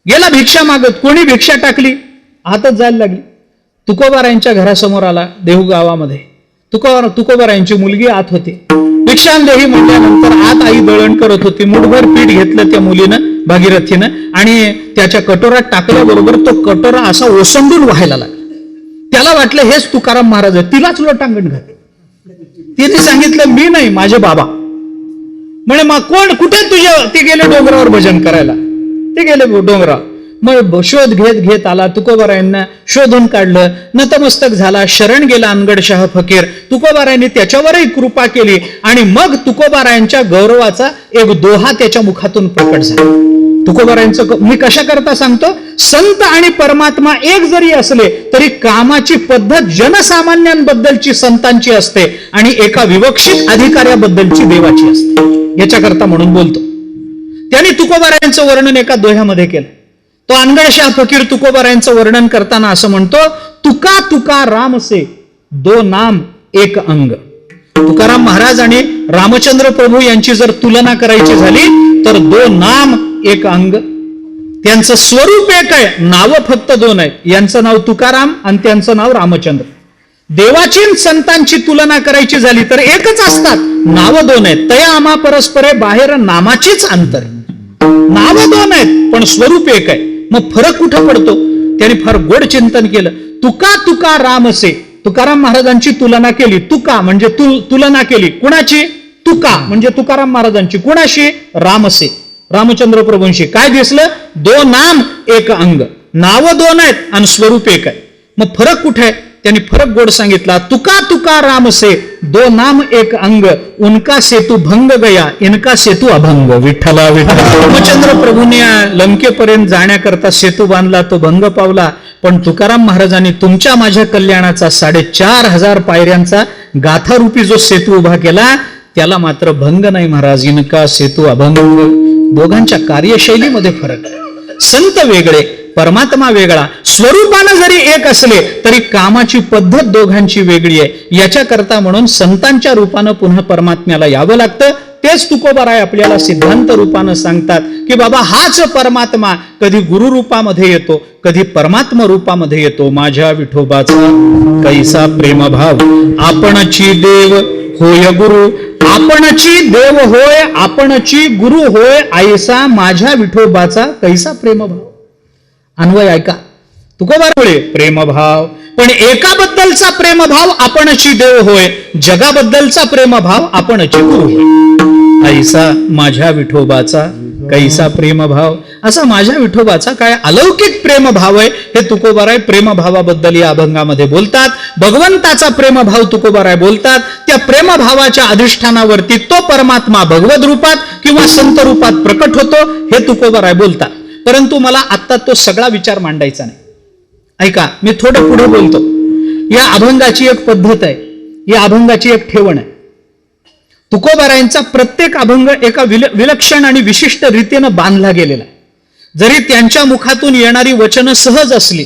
गेला भिक्षा मागत. कोणी भिक्षा टाकली, हातच जायला लागली. तुकोबारायांच्या घरासमोर आला. देहू गावामध्ये तुकोबारायांची मुलगी आत होती. भिक्षांदेही म्हटल्यानंतर आत आई दळण करत होती. मुठभर पीठ घेतलं त्या मुलीनं, भागीरथीनं, आणि त्याच्या कटोरात टाकल्याबरोबर तो कटोरा असा ओसंडून व्हायला लागला. त्याला वाटलं हेच तुकाराम महाराज आहे. तिलाच लोटांगण घातलं. तिने सांगितलं मी नाही, माझे बाबा. म्हणे मग कोण, कुठे तुझे? ते गेले डोंगरावर भजन करायला. ते गेले डोंगरावर. मग शोध घेत घेत आला. तुकोबारायांना शोधून काढलं. नतमस्तक झाला. शरण गेला अनगडशहा फकीर. तुकोबारायांनी त्याच्यावरही कृपा केली आणि मग तुकोबारायांच्या गौरवाचा एक दोहा त्याच्या मुखातून प्रकट झाला. तुकोबारायांचं मी कशा करता सांगतो, संत आणि परमात्मा एक जरी असले तरी कामाची पद्धत जनसामान्यांबद्दलची संतांची असते आणि एका विवक्षित अधिकाऱ्याबद्दलची देवाची असते. याच्याकरता म्हणून बोलतो. त्यांनी तुकोबारायांचं वर्णन एका दोह्यामध्ये केलं. तो अनगडशहा फकीर तुकोबारायांचं वर्णन करताना असं म्हणतो, तुका तुका राम से दो नाम एक अंग. तुकाराम महाराज आणि रामचंद्र प्रभू यांची जर तुलना करायची झाली तर दो नाम एक अंग. त्यांचं स्वरूप एक आहे, नावं फक्त दोन आहेत. यांचं नाव तुकाराम आणि त्यांचं नाव रामचंद्र. देवाची संतांची तुलना करायची झाली तर एकच असतात, नावं दोन आहेत. तया आम्हा परस्परे बाहेर नामाचीच अंतर. नावं दोन आहेत पण स्वरूप एक आहे. मग फरक कुठं पडतो? त्यांनी फार गोड चिंतन केलं. तुका तुका रामसे, तुकाराम महाराजांची तुलना केली. तुका म्हणजे तुलना केली कुणाची? तुका म्हणजे तुकाराम महाराजांची. कुणाशी? रामसे, रामचंद्र प्रभूंशी. काय दिसलं? दो नाम एक अंग. नाव दोन आहेत आणि स्वरूप एक आहे. मग फरक कुठे आहे? त्यांनी फरक गोड सांगितला. तुका तुका रामसे, दो नाम एक अंग, उनका सेतू भंग गया, इनका सेतू अभंग. विठ्ठला विठ्ठला. रामचंद्र प्रभूने लंकेपर्यंत जाण्याकरता सेतू बांधला, तो भंग पावला. पण तुकाराम महाराजांनी तुमच्या माझ्या कल्याणाचा 4,500 पायऱ्यांचा गाथारूपी जो सेतू उभा केला, त्याला मात्र भंग नाही महाराज. इनका सेतू अभंग. दोघांच्या कार्यशैलीमध्ये फरक आहे. संत वेगळे, परमात्मा वेगळा. स्वरूपानं जरी एक असले तरी कामाची पद्धत दोघांची वेगळी आहे. याच्याकरता म्हणून संतांच्या रूपानं पुन्हा परमात्म्याला यावं लागतं. तेच तुकोबाराय आपल्याला सिद्धांत रूपानं सांगतात की बाबा हाच परमात्मा कधी गुरु रूपामध्ये येतो, कधी परमात्मा रूपामध्ये येतो. माझ्या विठोबाचा कैसा प्रेमभाव, आपणची देव होय गुरु, आपणची देव होय, आपणची गुरु होय, ऐसा माझ्या विठोबाचा कैसा प्रेमभाव. अन्वय ऐका. तुकोबारामुळे प्रेमभाव, पण एकाबद्दलचा प्रेमभाव आपणची देव होय, जगाबद्दलचा प्रेमभाव आपणची गुरु होय. ऐसा माझ्या विठोबाचा कैसा प्रेमभाव. असा माझ्या विठोबाचा काय अलौकिक प्रेमभाव आहे हे तुकोबाराय प्रेमभावाबद्दल या अभंगामध्ये बोलतात. भगवंताचा प्रेमभाव तुकोबाराय बोलतात. त्या प्रेमभावाच्या अधिष्ठानावरती तो परमात्मा भगवद रूपात किंवा संत रूपात प्रकट होतो हे तुकोबाराय बोलतात. परंतु मला आत्ता तो सगळा विचार मांडायचा नाही. ऐका, मी थोडं पुढे बोलतो. या अभंगाची एक पद्धत आहे, या अभंगाची एक ठेवण आहे. तुकोबारायांचा प्रत्येक अभंग एका विलक्षण आणि विशिष्ट रीतीनं बांधला गेलेला आहे. जरी त्यांच्या मुखातून येणारी वचनं सहज असली,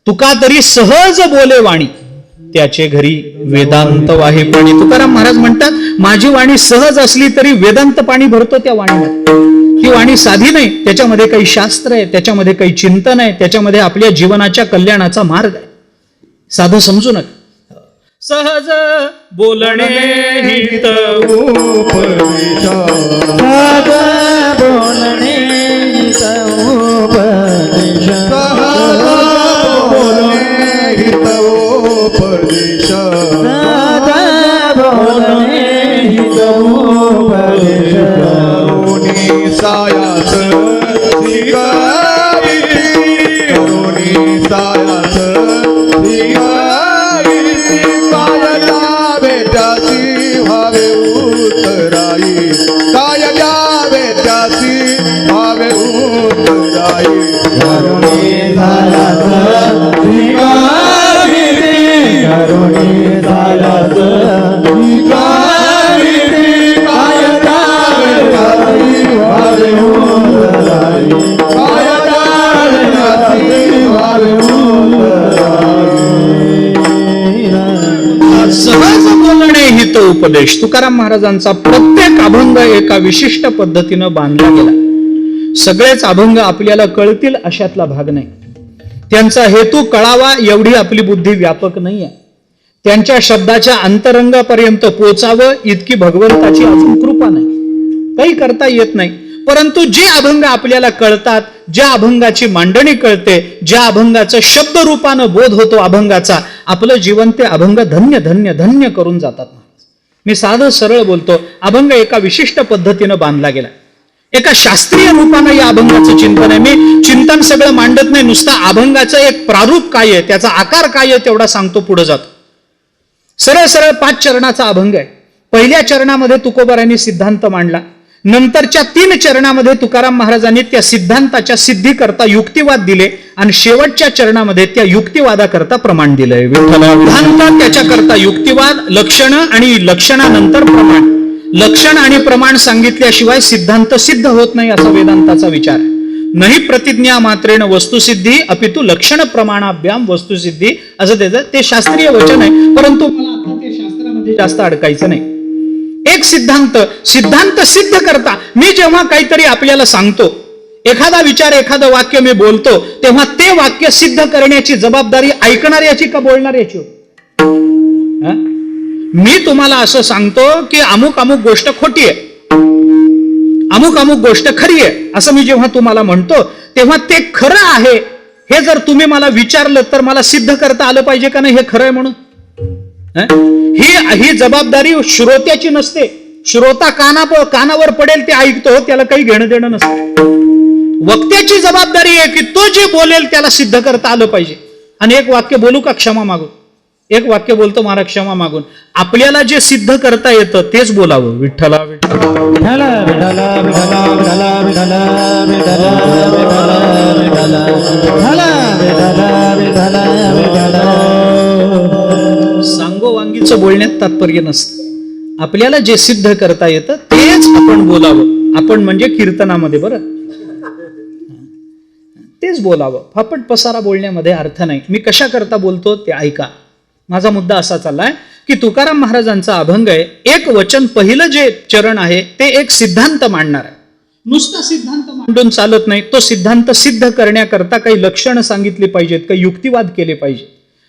तुका तरी सहज बोले वाणी, त्याचे घरी वेदांत वाहे पाणी. तुकाराम महाराज म्हणतात, माझी वाणी सहज असली तरी वेदांत पाणी भरतो त्या वाणीमध्ये. ही वाणी साधी नाही, त्याच्यामध्ये काही शास्त्र आहे, त्याच्यामध्ये काही चिंतन आहे, त्याच्यामध्ये आपल्या जीवनाच्या कल्याणाचा मार्ग आहे. साधं समजू नका. सहज बोलणे हित उपदेश, सहज बोलणे हित उपदेश, सहज बोलणे हित उपदेश, सहज बोलणे हित उपदेश. सायास दिगाई, करुणी सायास दिगाई, कायदा बेटाची भावे उतराई, कायदा बेटाची भावे उतराई. करुणी सायास दिगाई, करुणी सायास दिगाई, कायदा बेटाची भावे उतराई, कायदा बेटाची भावे उतराई. सहज बोलणे हित उपदेश. तुकाराम महाराजांचा प्रत्येक अभंग एका विशिष्ट पद्धतीनं बांधला गेला. सगळेच अभंग आपल्याला कळतील अशातला भाग नाही. त्यांचा हेतू कळावा एवढी आपली बुद्धी व्यापक नाही आहे. त्यांच्या शब्दाच्या अंतरंगापर्यंत पोचावं इतकी भगवंताची अजून कृपा नाही. काही करता येत नाही. परंतु जे अभंग आपल्याला कळतात, ज्या अभंगाची मांडणी कळते, ज्या अभंगाचं शब्द रूपानं बोध होतो अभंगाचा, आपलं जीवन ते अभंग धन्य धन्य धन्य करून जातात. मी साधं सरळ बोलतो. अभंग एका विशिष्ट पद्धतीनं बांधला गेला. एका शास्त्रीय रूपानं या अभंगाचं चिंतन आहे. मी चिंतन सगळं मांडत नाही, नुसता अभंगाचं एक प्रारूप काय आहे, त्याचा आकार काय आहे तेवढा सांगतो, पुढे जातो. सरळ सरळ 5 चरणाचा अभंग आहे. पहिल्या चरणामध्ये तुकोबारायांनी सिद्धांत मांडला. नंतरच्या 3 चरणामध्ये तुकाराम महाराजांनी त्या सिद्धांताच्या सिद्धीकरता युक्तिवाद दिले आणि शेवटच्या चरणामध्ये त्या युक्तिवादाकरता प्रमाण दिलंय. विधांत त्याच्याकरता युक्तिवाद, लक्षण आणि लक्षणानंतर प्रमाण. लक्षण आणि प्रमाण सांगितल्याशिवाय सिद्धांत सिद्ध होत नाही असा वेदांताचा विचार. नाही प्रतिज्ञा मात्रेण वस्तुसिद्धी अपितु लक्षण प्रमाणाभ्याम वस्तुसिद्धी असं त्याचं ते शास्त्रीय वचन आहे. परंतु मला आता ते शास्त्रामध्ये जास्त अडकायचं नाही. एक सिद्धांत सिद्ध करता मी जेव्हा काहीतरी आपल्याला सांगतो, एखादा विचार एखादं वाक्य मी बोलतो, तेव्हा ते वाक्य सिद्ध करण्याची जबाबदारी ऐकणाऱ्याची का बोलणाऱ्याची? मी तुम्हाला असं सांगतो की अमुक अमुक गोष्ट खोटी आहे, अमुक अमुक गोष्ट खरी आहे, असं मी जेव्हा तुम्हाला म्हणतो तेव्हा ते खरं आहे हे जर तुम्ही मला विचारलं तर मला सिद्ध करता आलं पाहिजे का नाही हे खरं आहे म्हणून? ही जबाबदारी श्रोत्याची नसते. श्रोता कानावर पडेल ते ऐकतो, त्याला काही घेणं देणं नसतं. वक्त्याची जबाबदारी आहे की तो जे बोलेल त्याला सिद्ध करता आलं पाहिजे. आणि एक वाक्य बोलू का क्षमा मागून? एक वाक्य बोलतो महाराज क्षमा मागून. आपल्याला जे सिद्ध करता येतं तेच बोलावं. विठ्ठला विठ्ठला विठ्ठला विठ्ठला विठ्ठला विठ्ठला विठ्ठला विठ्ठला विठ्ठला विठ्ठला. सांगोवांगीचं बोलण्यात तात्पर्य नसतं. आपल्याला जे सिद्ध करता येतं तेच आपण बोलावं. आपण म्हणजे कीर्तनामध्ये बरं तेच बोलावं. फापट पसारा बोलण्यामध्ये अर्थ नाही. मी कशा करता बोलतो ते ऐका. माझा मुद्दा असा चाललाय की तुकाराम महाराजांचा अभंग आहे. एक वचन पहिलं जे चरण आहे ते एक सिद्धांत मांडणार आहे. नुसता सिद्धांत मांडून चालत नाही. तो सिद्धांत सिद्ध करण्याकरता काही लक्षणं सांगितली पाहिजेत, काही युक्तिवाद केले पाहिजे.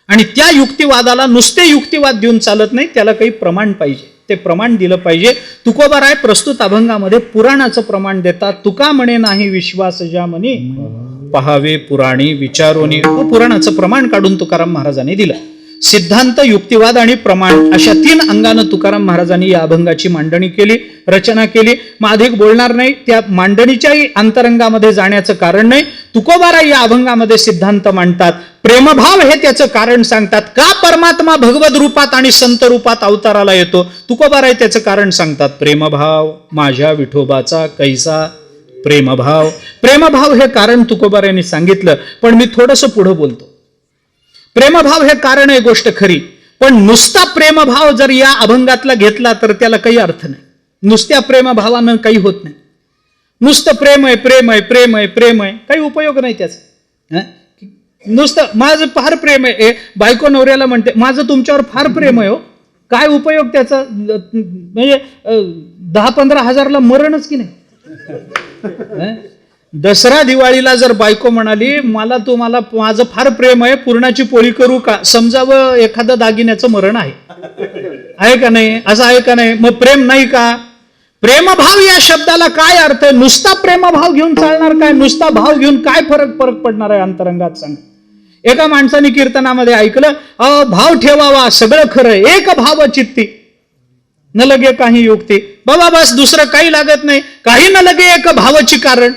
आणि त्या युक्तिवादाला नुसते युक्तिवाद देऊन चालत नाही, त्याला काही प्रमाण पाहिजे. ते प्रमाण दिलं पाहिजे. तुकोबाराय प्रस्तुत अभंगामध्ये पुराणाचं प्रमाण देतात. तुका म्हणे नाही विश्वास ज्या म्हणे पहावे पुराणी विचारोनी. पुराणाचं प्रमाण काढून तुकाराम महाराजांनी दिलं. सिद्धांत, युक्तिवाद आणि प्रमाण अशा 3 अंगानं तुकाराम महाराजांनी या अभंगाची मांडणी केली, रचना केली. मग अधिक बोलणार नाही. त्या मांडणीच्याही अंतरंगामध्ये जाण्याचं कारण नाही. तुकोबाराय या अभंगामध्ये सिद्धांत मांडतात. प्रेमभाव हे त्याचं कारण सांगतात. का परमात्मा भगवत रूपात आणि संत रूपात अवताराला येतो, तुकोबाराय त्याचं कारण सांगतात. प्रेमभाव माझ्या विठोबाचा कैसा प्रेमभाव. प्रेमभाव हे कारण तुकोबारायांनी सांगितलं. पण मी थोडंसं पुढं बोलतो. प्रेमभाव हे कारण आहे, गोष्ट खरी. पण नुसता प्रेमभाव जर या अभंगातला घेतला तर त्याला काही अर्थ नाही. नुसत्या प्रेमभावानं काही होत नाही. नुसतं प्रेम आहे प्रेम आहे प्रेम आहे प्रेम आहे, काही उपयोग नाही त्याचा. नुसतं माझं फार प्रेम आहे, बायको नवऱ्याला म्हणते माझं तुमच्यावर फार प्रेम आहे हो, काय उपयोग त्याचा? म्हणजे 10-15 हजारला मरणच की नाही. दसरा दिवाळीला जर बायको म्हणाली मला तुम्हाला माझं फार प्रेम आहे, पुरणाची पोळी करू का, समजावं एखादं दागिन्याचं मरण आहे का नाही? असं आहे का नाही? मग प्रेम नाही का? प्रेमभाव या शब्दाला काय अर्थ आहे? नुसता प्रेमभाव घेऊन चालणार काय? नुसता भाव घेऊन काय फरक पडणार आहे अंतरंगात? सांग. एका माणसाने कीर्तनामध्ये ऐकलं, भाव ठेवावा सगळं खरं, एक भाव चित्ती न लगे काही युक्ती. बाबा बस दुसरं काही लागत नाही, काही न लगे एक भावाची कारण.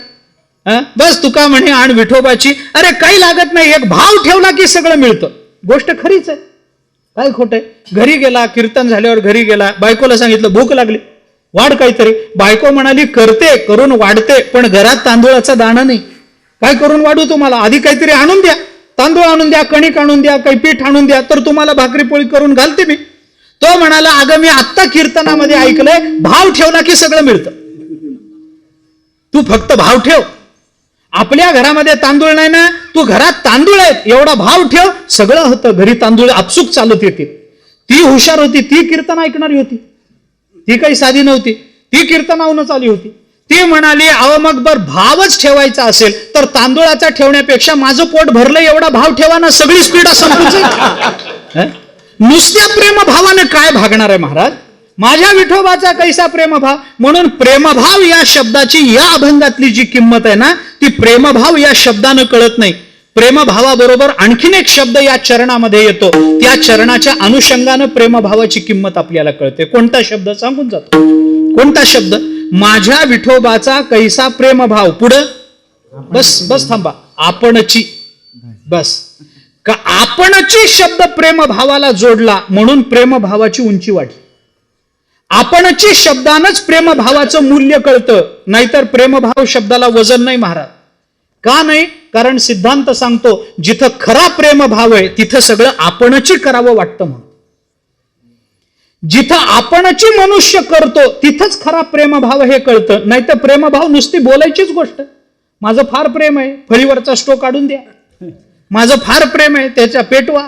बस तुका म्हणे आण विठोबाची. अरे काही लागत नाही, एक भाव ठेवला की सगळं मिळतं. गोष्ट खरीच आहे, काय खोट आहे? घरी गेला, कीर्तन झाल्यावर घरी गेला, बायकोला सांगितलं भूक लागली, वाढ काहीतरी. बायको म्हणाली करते, करून वाढते, पण घरात तांदूळाचा दाणा नाही. काय करून वाढू तुम्हाला? आधी काहीतरी आणून द्या, तांदूळ आणून द्या, कणिक आणून द्या, काही पीठ आणून द्या, तर तुम्हाला भाकरी पोळी करून घालते मी. तो म्हणाला अगं मी आत्ता कीर्तनामध्ये ऐकलंय भाव ठेवला की सगळं मिळतं. तू फक्त भाव ठेव. आपल्या घरामध्ये तांदूळ नाही ना, तू घरात तांदूळ आहेत एवढा भाव ठेव, सगळं होतं. घरी तांदूळ आपसूक चालत येते. ती हुशार होती, ती कीर्तन ऐकणारी होती, ती काही साधी नव्हती, ती कीर्तनावूनच आली होती. ती म्हणाली अहो मग बर भावच ठेवायचा असेल तर तांदूळाचा ठेवण्यापेक्षा माझं पोट भरलं एवढा भाव ठेवा ना, सगळी स्पीड संपून. नुसत्या प्रेमभावाने काय भागणार आहे महाराज? माझ्या विठोबाचा कैसा प्रेमभाव. म्हणून प्रेमभाव या शब्दाची या अभंगातली जी किंमत आहे ना, ती प्रेमभाव या शब्दानं कळत नाही. प्रेमभावाबरोबर आणखीन एक शब्द या चरणामध्ये येतो, त्या चरणाच्या अनुषंगानं प्रेमभावाची किंमत आपल्याला कळते. कोणता शब्द सांगून जातो? कोणता शब्द? माझ्या विठोबाचा कैसा प्रेमभाव. पुढं बस थांबा, आपणची. बस का आपणची शब्द प्रेमभावाला जोडला म्हणून प्रेमभावाची उंची वाढली. आपणची शब्दानच प्रेमभावाचं मूल्य कळतं, नाहीतर प्रेमभाव शब्दाला वजन नाही महाराज. का नाही? कारण सिद्धांत सांगतो जिथं खरा प्रेमभाव आहे तिथं सगळं आपणची करावं वाटतं म्हणून. जिथं आपणची मनुष्य करतो तिथंच खरा प्रेमभाव हे कळतं. नाहीतर प्रेमभाव नुसती बोलायचीच गोष्ट. माझं फार प्रेम आहे, फळीवरचा स्टो काढून द्या. माझं फार प्रेम आहे, त्याच्या पेटवा.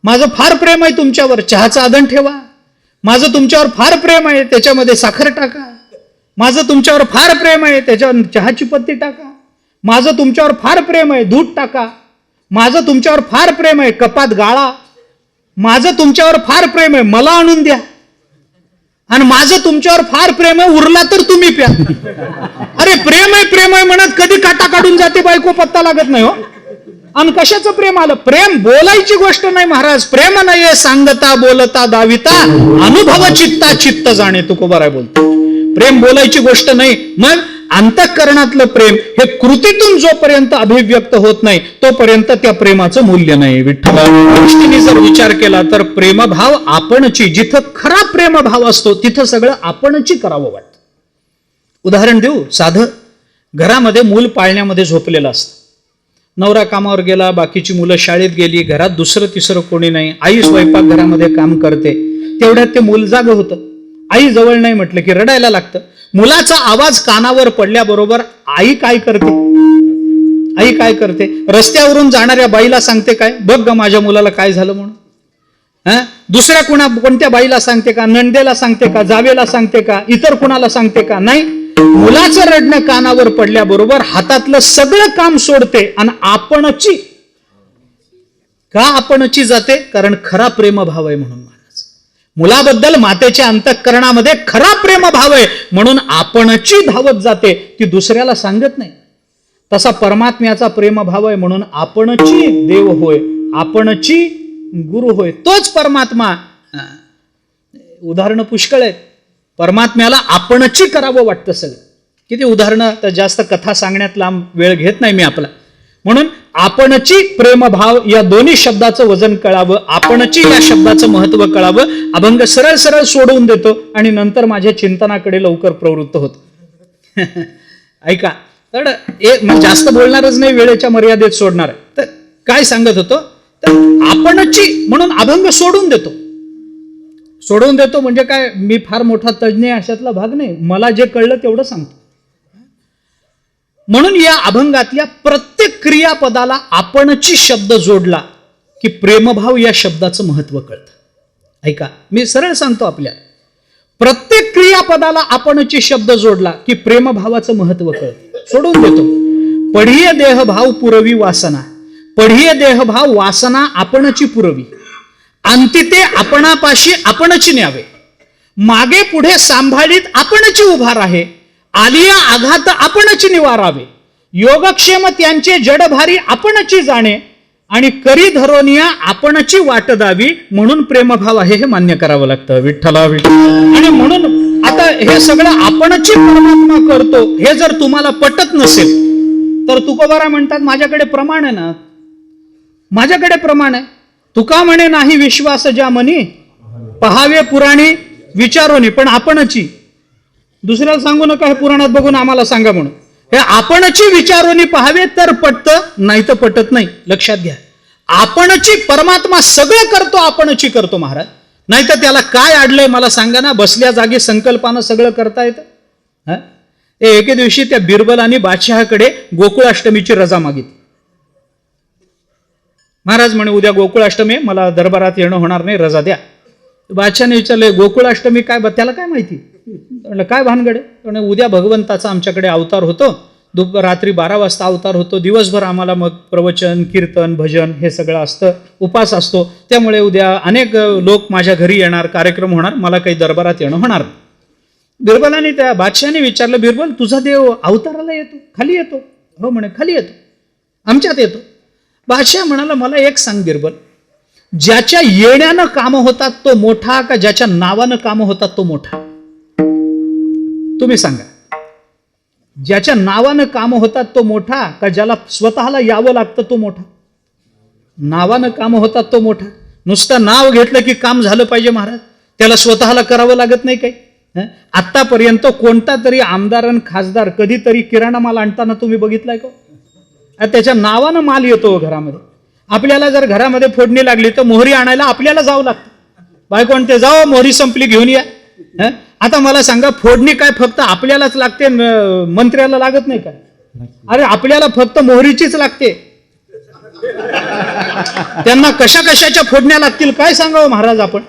माझं फार प्रेम आहे तुमच्यावर, चहाचा आदन ठेवा. माझं तुमच्यावर फार प्रेम आहे, त्याच्यामध्ये साखर टाका. माझं तुमच्यावर फार प्रेम आहे, त्याच्यावर चहाची पत्ती टाका. माझं तुमच्यावर फार प्रेम आहे, दूध टाका. माझं तुमच्यावर फार प्रेम आहे, कपात गाळा. माझं तुमच्यावर फार प्रेम आहे, मला आणून द्या. आणि माझं तुमच्यावर फार प्रेम आहे, उरला तर तुम्ही प्या. अरे प्रेम आहे म्हणत कधी काटा काढून जाते बायको, पत्ता लागत नाही हो. आणि कशाचं प्रेम आलं? प्रेम बोलायची गोष्ट नाही महाराज. प्रेम नाहीये सांगता बोलता दाविता, अनुभव चित्ता चित्त जाणे, तुकोबाराय बोलतो. प्रेम बोलायची गोष्ट नाही. मग अंतःकरणातलं प्रेम हे कृतीतून जोपर्यंत अभिव्यक्त होत नाही तोपर्यंत त्या प्रेमाचं मूल्य नाही. विठ्ठला दृष्टीने जर विचार केला तर प्रेमभाव आपणची, जिथं खरा प्रेमभाव असतो तिथं सगळं आपणची करावं वाटतं. उदाहरण देऊ साधं. घरामध्ये मूल पाळण्यामध्ये झोपलेलं असतं. नवरा कामावर गेला, बाकीची मुलं शाळेत गेली, घरात दुसरं तिसरं कोणी नाही, आई स्वयंपाक घरामध्ये काम करते. तेवढ्यात ते मूल जागं होतं. आई जवळ नाही म्हटलं की रडायला लागतं. मुलाचा आवाज कानावर पडल्याबरोबर आई काय करते? आई काय करते? रस्त्यावरून जाणाऱ्या बाईला सांगते काय, बघ ग माझ्या मुलाला काय झालं म्हणून. दुसऱ्या कोणत्या बाईला सांगते का? नंदेला सांगते का? जावेला सांगते का? इतर कुणाला सांगते का? नाही. मुलाचं रडणं कानावर पडल्याबरोबर हातातलं सगळं काम सोडते आणि आपणची. का आपणची जाते? कारण खरा प्रेमभाव आहे म्हणून. मुलाबद्दल मातेच्या अंतःकरणामध्ये खरा प्रेमभाव आहे म्हणून आपणची धावत जाते, ती दुसऱ्याला सांगत नाही. तसा परमात्म्याचा प्रेमभाव आहे म्हणून आपणची देव होय, आपणची गुरु होय. तोच परमात्मा. उदाहरणं पुष्कळ आहेत. परमात्म्याला आपणची करावं वाटतं सगळं. किती उदाहरणं, तर जास्त कथा सांगण्यात लांब वेळ घेत नाही मी आपला. म्हणून आपणची प्रेमभाव या दोन्ही शब्दाचं वजन कळावं, आपणची या शब्दाचं महत्व कळावं. अभंग सरळ सरळ सोडवून देतो आणि नंतर माझ्या चिंतनाकडे लवकर प्रवृत्त होतो. ऐका, तर जास्त बोलणारच नाही, वेळेच्या मर्यादेत सोडणार. तर काय सांगत होतो? तर आपणची म्हणून अभंग सोडून देतो. सोडवून देतो म्हणजे काय, मी फार मोठा तज्ञ अशातला भाग नाही, मला जे कळलं तेवढं सांगतो. म्हणून या अभंगातल्या प्रत्येक क्रियापदाला आपणची शब्द जोडला की प्रेमभाव या शब्दाचं महत्व कळतं. ऐका, मी सरळ सांगतो, आपल्या प्रत्येक क्रियापदाला आपणची शब्द जोडला की प्रेमभावाचं महत्व कळतं. सोडून देतो. पढिय देहभाव पुरवी वासना. पढिय देहभाव वासना आपणची पुरवी. अंतिते आपणापाशी आपणची न्यावे. मागे पुढे सांभाळीत आपणची उभार आहे. आलिया आघात आपणची निवारावे. योगक्षेम त्यांचे जडभारी आपणची जाणे आणि करी धरोनिया आपणची वाट दावी. म्हणून प्रेमभाव आहे हे मान्य करावं लागतं. विठ्ठला आणि म्हणून आता हे सगळं आपणची परमात्मा करतो हे जर तुम्हाला पटत नसेल तर तुकोबारा म्हणतात माझ्याकडे प्रमाण आहे ना, माझ्याकडे प्रमाण आहे. तुका म्हणे नाही विश्वास ज्या मनी, पहावे पुराणी विचारोनी. पण आपणची. दुसऱ्याला सांगू नका हे पुराणात बघून आम्हाला सांगा म्हणून. हे आपणची विचारोनी पहावे तर पटतं, नाही तर पटत नाही. लक्षात घ्या, आपणची परमात्मा सगळं करतो, आपणची करतो महाराज. नाही तर त्याला काय अडलंय मला सांगा ना. बसल्या जागी संकल्पानं सगळं करता येतं. एके दिवशी त्या बिरबलांनी बादशहाकडे गोकुळाष्टमीची रजा मागितली. महाराज म्हणे उद्या गोकुळाष्टमी, मला दरबारात येणं होणार नाही, रजा द्या. बादशाने विचारले गोकुळाष्टमी काय? त्याला काय माहिती. म्हणलं काय भानगड आहे? उद्या भगवंताचा आमच्याकडे अवतार होतो, रात्री 12 वाजता अवतार होतो, दिवसभर आम्हाला मग प्रवचन कीर्तन भजन हे सगळं असतं, उपास असतो, त्यामुळे उद्या अनेक लोक माझ्या घरी येणार, कार्यक्रम होणार, मला काही दरबारात येणं होणार नाही. बिरबलाने त्या बादशाने विचारलं, बिरबल तुझा देव अवताराला येतो, खाली येतो? हो म्हणे खाली येतो, आमच्यात येतो. बादशाह म्हणाला मला एक सांग बिरबल, ज्याच्या येण्यानं कामं होतात तो मोठा का ज्याच्या नावानं कामं होतात तो मोठा? तुम्ही सांगा. ज्याच्या नावानं कामं होतात तो मोठा का ज्याला स्वतःला यावं लागतं तो मोठा? नावानं कामं होतात तो मोठा. नुसतं नाव घेतलं की काम झालं पाहिजे महाराज, त्याला स्वतःला करावं लागत नाही काही. आतापर्यंत कोणता तरी आमदार आणि खासदार कधीतरी किराणा माल आणताना तुम्ही बघितलाय का? त्याच्या नावानं माल येतो घरामध्ये. आपल्याला जर घरामध्ये फोडणी लागली तर मोहरी आणायला आपल्याला जावं लागतं. बायको म्हणते जाओ मोहरी संपली घेऊन या. आता मला सांगा, फोडणी काय फक्त आपल्यालाच लागते, मंत्र्याला लागत नाही काय? अरे आपल्याला फक्त मोहरीचीच लागते. त्यांना कशा कशाच्या फोडण्या लागतील काय सांगावं महाराज आपण.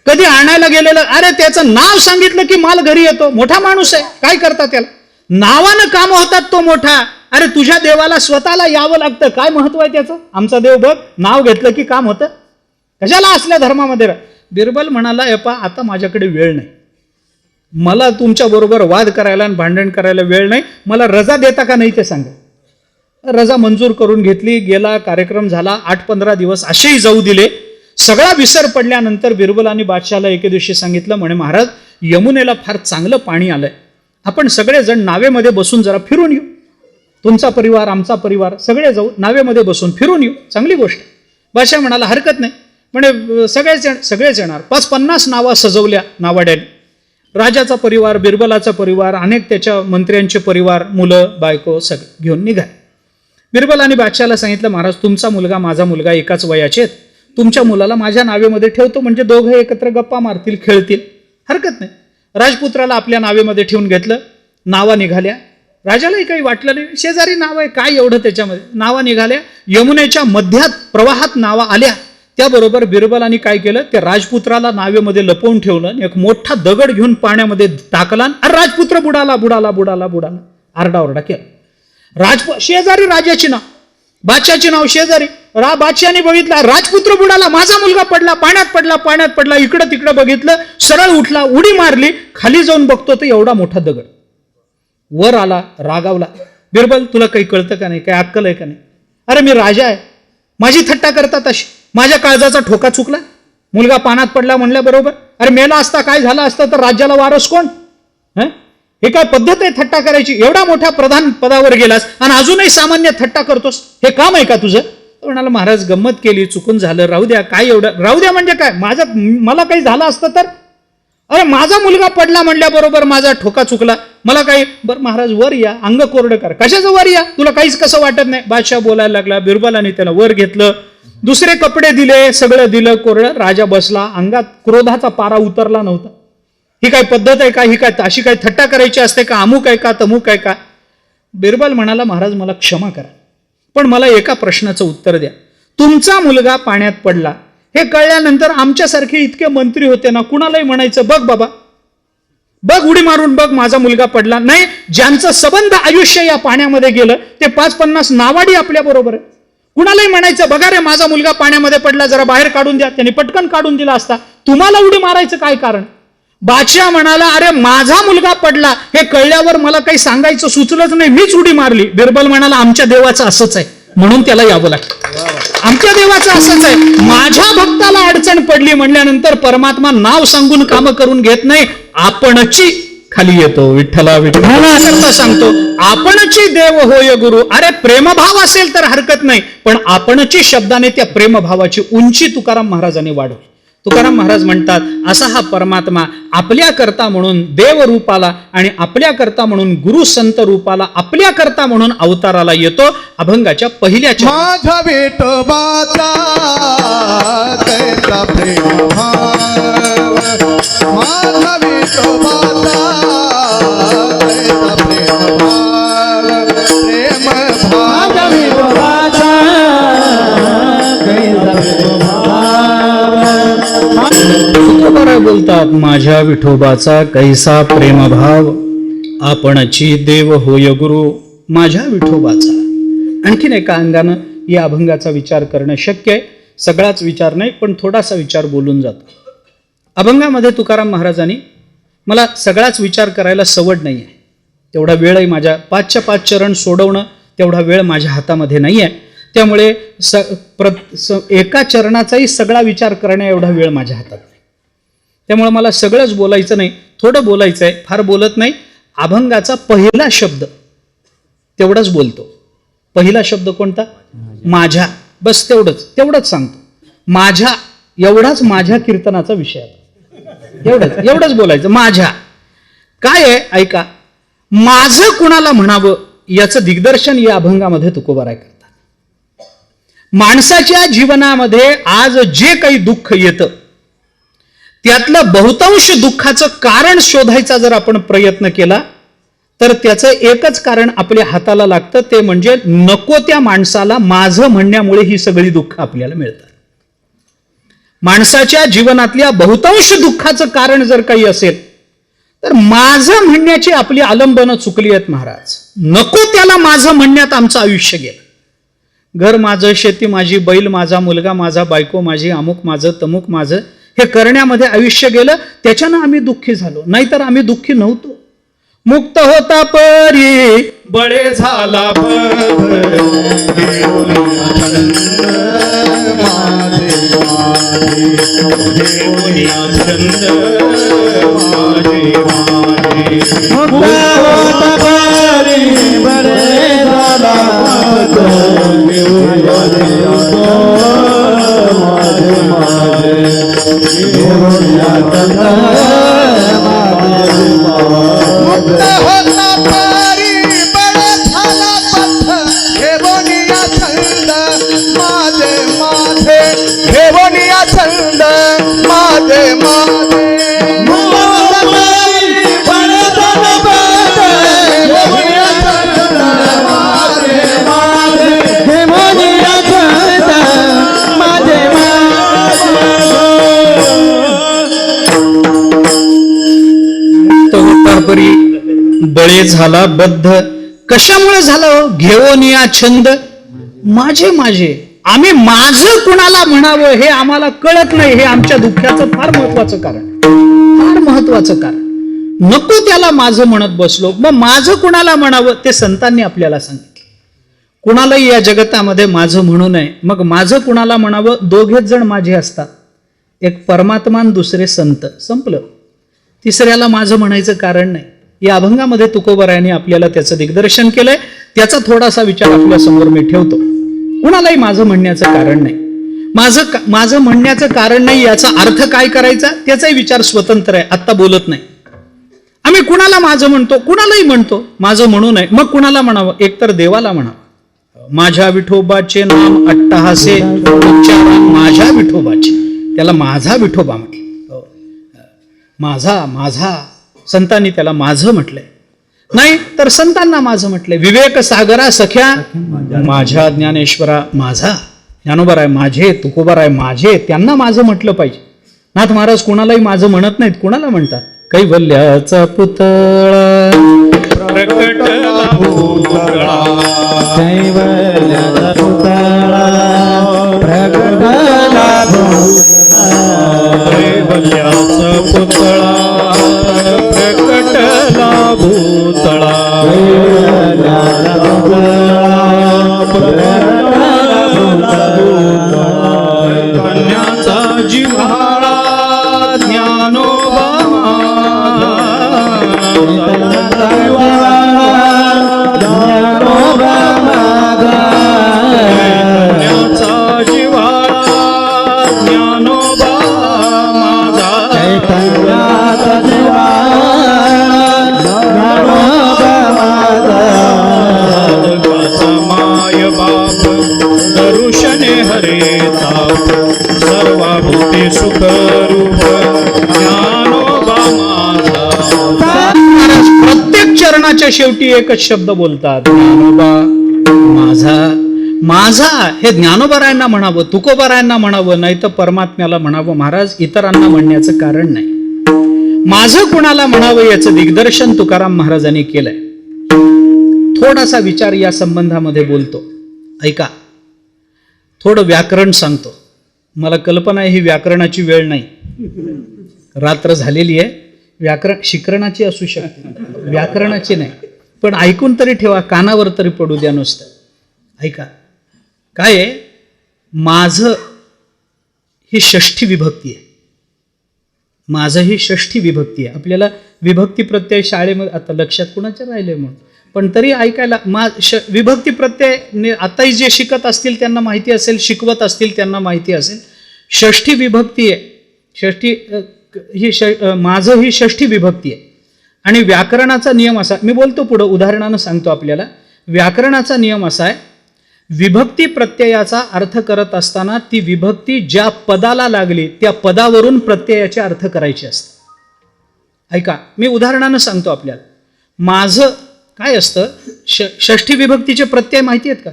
कधी आणायला गेलेलं, अरे त्याचं नाव सांगितलं की माल घरी येतो, मोठा माणूस आहे, काय करता त्याला? नावानं काम होतात तो मोठा. अरे तुझ्या देवाला स्वतःला यावं लागतं, काय महत्व आहे त्याचं? आमचा देव बघ नाव घेतलं की काम होतं, कशाला असल्या धर्मामध्ये? बिरबल म्हणाला यपा आता माझ्याकडे वेळ नाही, मला तुमच्या बरोबर वाद करायला आणि भांडण करायला वेळ नाही, मला रजा देता का नाही ते सांगा. रजा मंजूर करून घेतली. गेला, कार्यक्रम झाला. 8-15 दिवस असेही जाऊ दिले. सगळा विसर पडल्यानंतर बिरबलांनी बादशाहला एके दिवशी सांगितलं, म्हणे महाराज, यमुनेला फार चांगलं पाणी आलंय, आपण सगळेजण नावेमध्ये बसून जरा फिरून येऊ. तुमचा परिवार, आमचा परिवार, सगळे जाऊ नावेमध्ये बसून फिरून येऊ, चांगली गोष्ट. बादशाह म्हणाला, हरकत नाही. म्हणे सगळेच येणार. 50 नावा सजवल्या नावाड्याने. राजाचा परिवार, बिरबलाचा परिवार, अनेक त्याच्या मंत्र्यांचे परिवार, मुलं बायको सगळे घेऊन निघाले. बिरबलांनी बादशाहला सांगितलं, महाराज, तुमचा मुलगा माझा मुलगा एकाच वयाचे आहेत, तुमच्या मुलाला माझ्या नावेमध्ये ठेवतो, म्हणजे दोघं एकत्र गप्पा मारतील, खेळतील, हरकत नाही. राजपुत्राला आपल्या नावेमध्ये ठेवून घेतलं. नावा निघाल्या. राजालाही काही वाटलं नाही, शेजारी नाव आहे, काय एवढं त्याच्यामध्ये. नावा निघाल्या. यमुनेच्या मध्यात प्रवाहात नावा आल्या. त्याबरोबर बिरबलांनी काय केलं, त्या राजपुत्राला नावेमध्ये लपवून ठेवलं. एक मोठा दगड घेऊन पाण्यामध्ये टाकला. अरे राजपुत्र बुडाला बुडाला बुडाला बुडाला आरडाओरडा केला. शेजारी राजाची नाव, बादशाची नाव शेजारी. बादशाने बघितला, राजपुत्र बुडाला, माझा मुलगा पडला, पाण्यात पडला, पाण्यात पडला. इकडं तिकडं बघितलं, सरळ उठला, उडी मारली. खाली जाऊन बघतो तर एवढा मोठा दगड. वर आला, रागावला, बिरबल, तुला काही कळतं का नाही, काही अक्कल आहे का नाही? अरे मी राजा आहे, माझी थट्टा करतात अशी. माझ्या काळजाचा ठोका चुकला, मुलगा पाण्यात पडला म्हणल्याबरोबर. अरे मेला असता काय झाला असतं तर राज्याला वारस कोण? हे काय पद्धत आहे थट्टा करायची? एवढा मोठ्या प्रधान पदावर गेलास आणि अजूनही सामान्य थट्टा करतोस, हे काम आहे का तुझं? तो म्हणाला, महाराज, गंमत केली, चुकून झालं, राहू द्या. काय एवढं राहू द्या म्हणजे काय? मला काही झालं असतं तर? अरे माझा मुलगा पडला म्हणल्याबरोबर माझा ठोका चुकला, मला काही. बरं महाराज, वर या, अंग कोरडं कर. कशाचं वर या? तुला काहीच कसं वाटत नाही? बादशाह बोलायला लागला. बिरबलाने त्याला वर घेतलं, दुसरे कपडे दिले, सगळं दिलं कोरडं. राजा बसला. अंगात क्रोधाचा पारा उतरला नव्हता. ही काय पद्धत आहे का? ही काय अशी काय थट्टा करायची असते का? अमुक आहे का, तमुक आहे का? बिरबल म्हणाला, महाराज, मला क्षमा करा, पण मला एका प्रश्नाचं उत्तर द्या. तुमचा मुलगा पाण्यात पडला हे कळल्यानंतर आमच्यासारखे इतके मंत्री होते ना, कुणालाही म्हणायचं, बघ बाबा, बघ उडी मारून बघ, माझा मुलगा पडला. नाही, ज्यांचं सबंध आयुष्य या पाण्यामध्ये गेलं ते 50 नावाडी आपल्या बरोबर आहे. कुणालाही म्हणायचं, बघा रे, माझा मुलगा पाण्यामध्ये पडला, जरा बाहेर काढून द्या. त्यांनी पटकन काढून दिला असता. तुम्हाला उडी मारायचं काय कारण? बादशाह म्हणाला, अरे माझा मुलगा पडला हे कळल्यावर मला काही सांगायचं सुचलंच नाही, मीच उडी मारली. बिरबल म्हणाला, आमच्या देवाचं असंच आहे, म्हणून त्याला यावं लागतं. आमच्या देवाचं असंच आहे, माझ्या भक्ताला अडचण पडली म्हणल्यानंतर परमात्मा नाव सांगून कामं करून घेत नाही, आपणची खाली येतो. विठ्ठला विठ्ठला सांगतो, आपणची देव होय गुरु. अरे प्रेमभाव असेल तर हरकत नाही, पण आपणची शब्दाने त्या प्रेमभावाची उंची तुकाराम महाराजांनी वाढवली. तुकाराम महाराज म्हणतात, असा हा परमात्मा आपल्या करता म्हणून देव रूपाला आणि आपल्या करता म्हणून गुरु संत रूपाला, आपल्या करता म्हणून अवताराला येतो. अभंगाच्या पहिल्या माझा विठोबाचा कैसा प्रेम भाव, माझा विठोबाचा कैसा प्रेम भाव, प्रेम भाव विठोबाचा कैसा प्रेम बरं बोलतात, माझ्या विठोबाचा कैसा प्रेमभाव, आपणची देव होय गुरु. माझ्या विठोबाचा. आणखीन एका अंगानं या अभंगाचा विचार करणं शक्य आहे. सगळाच विचार नाही, पण थोडासा विचार बोलून जातो. अभंगामध्ये तुकाराम महाराजांनी, मला सगळाच विचार करायला सवड नाही आहे, तेवढा वेळही माझ्या 5च्या 5 चरण सोडवणं तेवढा वेळ माझ्या हातामध्ये नाही आहे. त्यामुळे एका चरणाचाही सगळा विचार करण्या एवढा वेळ माझ्या हातात नाही. त्यामुळे मला सगळंच बोलायचं नाही, थोडं बोलायचं आहे, फार बोलत नाही. अभंगाचा पहिला शब्द तेवढाच बोलतो. पहिला शब्द कोणता? माझ्या. बस तेवढंच सांगतो. माझ्या, एवढाच माझ्या कीर्तनाचा विषय आहे. एवढंच बोलायचं. माझ्या काय आहे ऐका. माझं कुणाला म्हणावं याचं दिग्दर्शन या अभंगामध्ये तुकोबाराय करतात. माणसाच्या जीवनामध्ये आज जे काही दुःख येतं त्यातलं बहुतांश दुःखाचं कारण शोधायचा जर आपण प्रयत्न केला तर त्याचं एकच कारण आपल्या हाताला लागतं, ते म्हणजे नको त्या माणसाला माझं म्हणण्यामुळे ही सगळी दुःख आपल्याला मिळतात. माणसाच्या जीवनातल्या बहुतांश दुःखाचं कारण जर काही असेल तर माझं म्हणण्याची आपली आलंबनं चुकली आहेत महाराज. नको त्याला माझं म्हणण्यात आमचं आयुष्य गेलं. घर माझं, शेती माझी, बैल माझा, मुलगा माझा, बायको माझी, अमुक माझं, तमुक माझं, हे करण्यामध्ये आयुष्य गेलं. त्याच्यानं आम्ही दुःखी झालो, नाहीतर आम्ही दुःखी नव्हतो. मुक्त होता परी बळे झाला मुक्त होता पारी बळे झाला पथ घेवनिया छंद माझे माझे घेवनिया छंद माझे माझे परी बळे झाला बद्ध. कशामुळे झाला हो? घेऊन या छंद माझे माझे. आम्ही माझं कुणाला म्हणावं हे आम्हाला कळत नाही. हे आमच्या दुःखाचं फार महत्वाचं कारण, फार महत्वाचं कारण. नको त्याला माझं म्हणत बसलो. मग माझं कुणाला म्हणावं ते संतांनी आपल्याला सांगितलं. कुणालाही या जगतामध्ये माझं म्हणू नये. मग माझं कुणाला म्हणावं? दोघेच जण माझे असतात, एक परमात्मा आणि दुसरे संत. संपलं. तिसऱ्याला माझं म्हणायचं कारण नाही. या अभंगामध्ये तुकोबारायांनी आपल्याला त्याचं दिग्दर्शन केलंय. त्याचा थोडासा विचार आपल्या समोर मी ठेवतो. कुणालाही माझं म्हणण्याचं कारण नाही. माझं म्हणण्याचं कारण नाही याचा अर्थ काय करायचा त्याचाही विचार स्वतंत्र आहे. आत्ता बोलत नाही. आम्ही कुणाला माझं म्हणतो, कुणालाही म्हणतो माझं म्हणू नये. मग कुणाला म्हणावं? एकतर देवाला म्हणावं. माझ्या विठोबाचे नाम अट्टहासे उच्चारण माझ्या विठोबाचे. त्याला माझा विठोबा म्हटलं. माझा माझा संतांनी त्याला माझं म्हटलंय. नाही तर संतांना माझं म्हटलंय. विवेक सागरा सख्या माझ्या ज्ञानेश्वरा माझा. ज्ञानोबा आहे माझे, तुकोबा आहे माझे. त्यांना माझं म्हटलं पाहिजे. नाथ महाराज कुणालाही माझं म्हणत नाहीत. कुणाला म्हणतात? कैवल्याचा पुतळा प्रकटला भूतळा कैवल्याचा पुतळा प्रकटला कैवल्याचा पुतळा प्रकटला भूतळा धन्याचा जिव्हाळा ज्ञानोबा धन्याचा जिव्हाळा ज्ञानोबा माय बाप दरुशने हरे ताप सर्वाभूते सुखरूप ज्ञानोबा माझा. प्रत्येक चरणाच्या शेवटी एकच शब्द बोलतात, ज्ञानोबा माझा. माझा हे ज्ञानोबारायांना म्हणावं, तुकोबारायांना म्हणावं, नाही तर परमात्म्याला म्हणावं. महाराज इतरांना म्हणण्याचं कारण नाही. माझं कुणाला म्हणावं याचं दिग्दर्शन तुकाराम महाराजांनी केलंय. थोडासा विचार या संबंधामध्ये बोलतो, ऐका. थोडं व्याकरण सांगतो. मला कल्पना आहे ही व्याकरणाची वेळ नाही, रात्र झालेली आहे. व्याकरण शिकरणाची असू शकते, व्याकरणाची नाही. पण ऐकून तरी ठेवा, कानावर तरी पडू द्या नुसतं. ऐका काय आहे. माझं ही षष्ठी विभक्ती आहे. माझं ही षष्ठी विभक्ती आहे. आपल्याला विभक्ती प्रत्यय शाळेमध्ये आता लक्षात कुणाच्या राहिले म्हणून, पण तरी ऐकायला विभक्ती प्रत्यय आताही जे शिकत असतील त्यांना माहिती असेल, शिकवत असतील त्यांना माहिती असेल. षष्ठी विभक्ती आहे. षष्ठी माझं ही षष्ठी विभक्ती आहे. आणि व्याकरणाचा नियम असा, मी बोलतो पुढं उदाहरणानं सांगतो आपल्याला. व्याकरणाचा नियम असा आहे, विभक्ती प्रत्ययाचा अर्थ करत असताना ती विभक्ती ज्या पदाला लागली त्या पदावरून प्रत्ययाचे अर्थ करायचे असतात. ऐका मी उदाहरणानं सांगतो आपल्याला. माझं काय असतं, षष्ठी विभक्तीचे प्रत्यय माहिती आहेत का?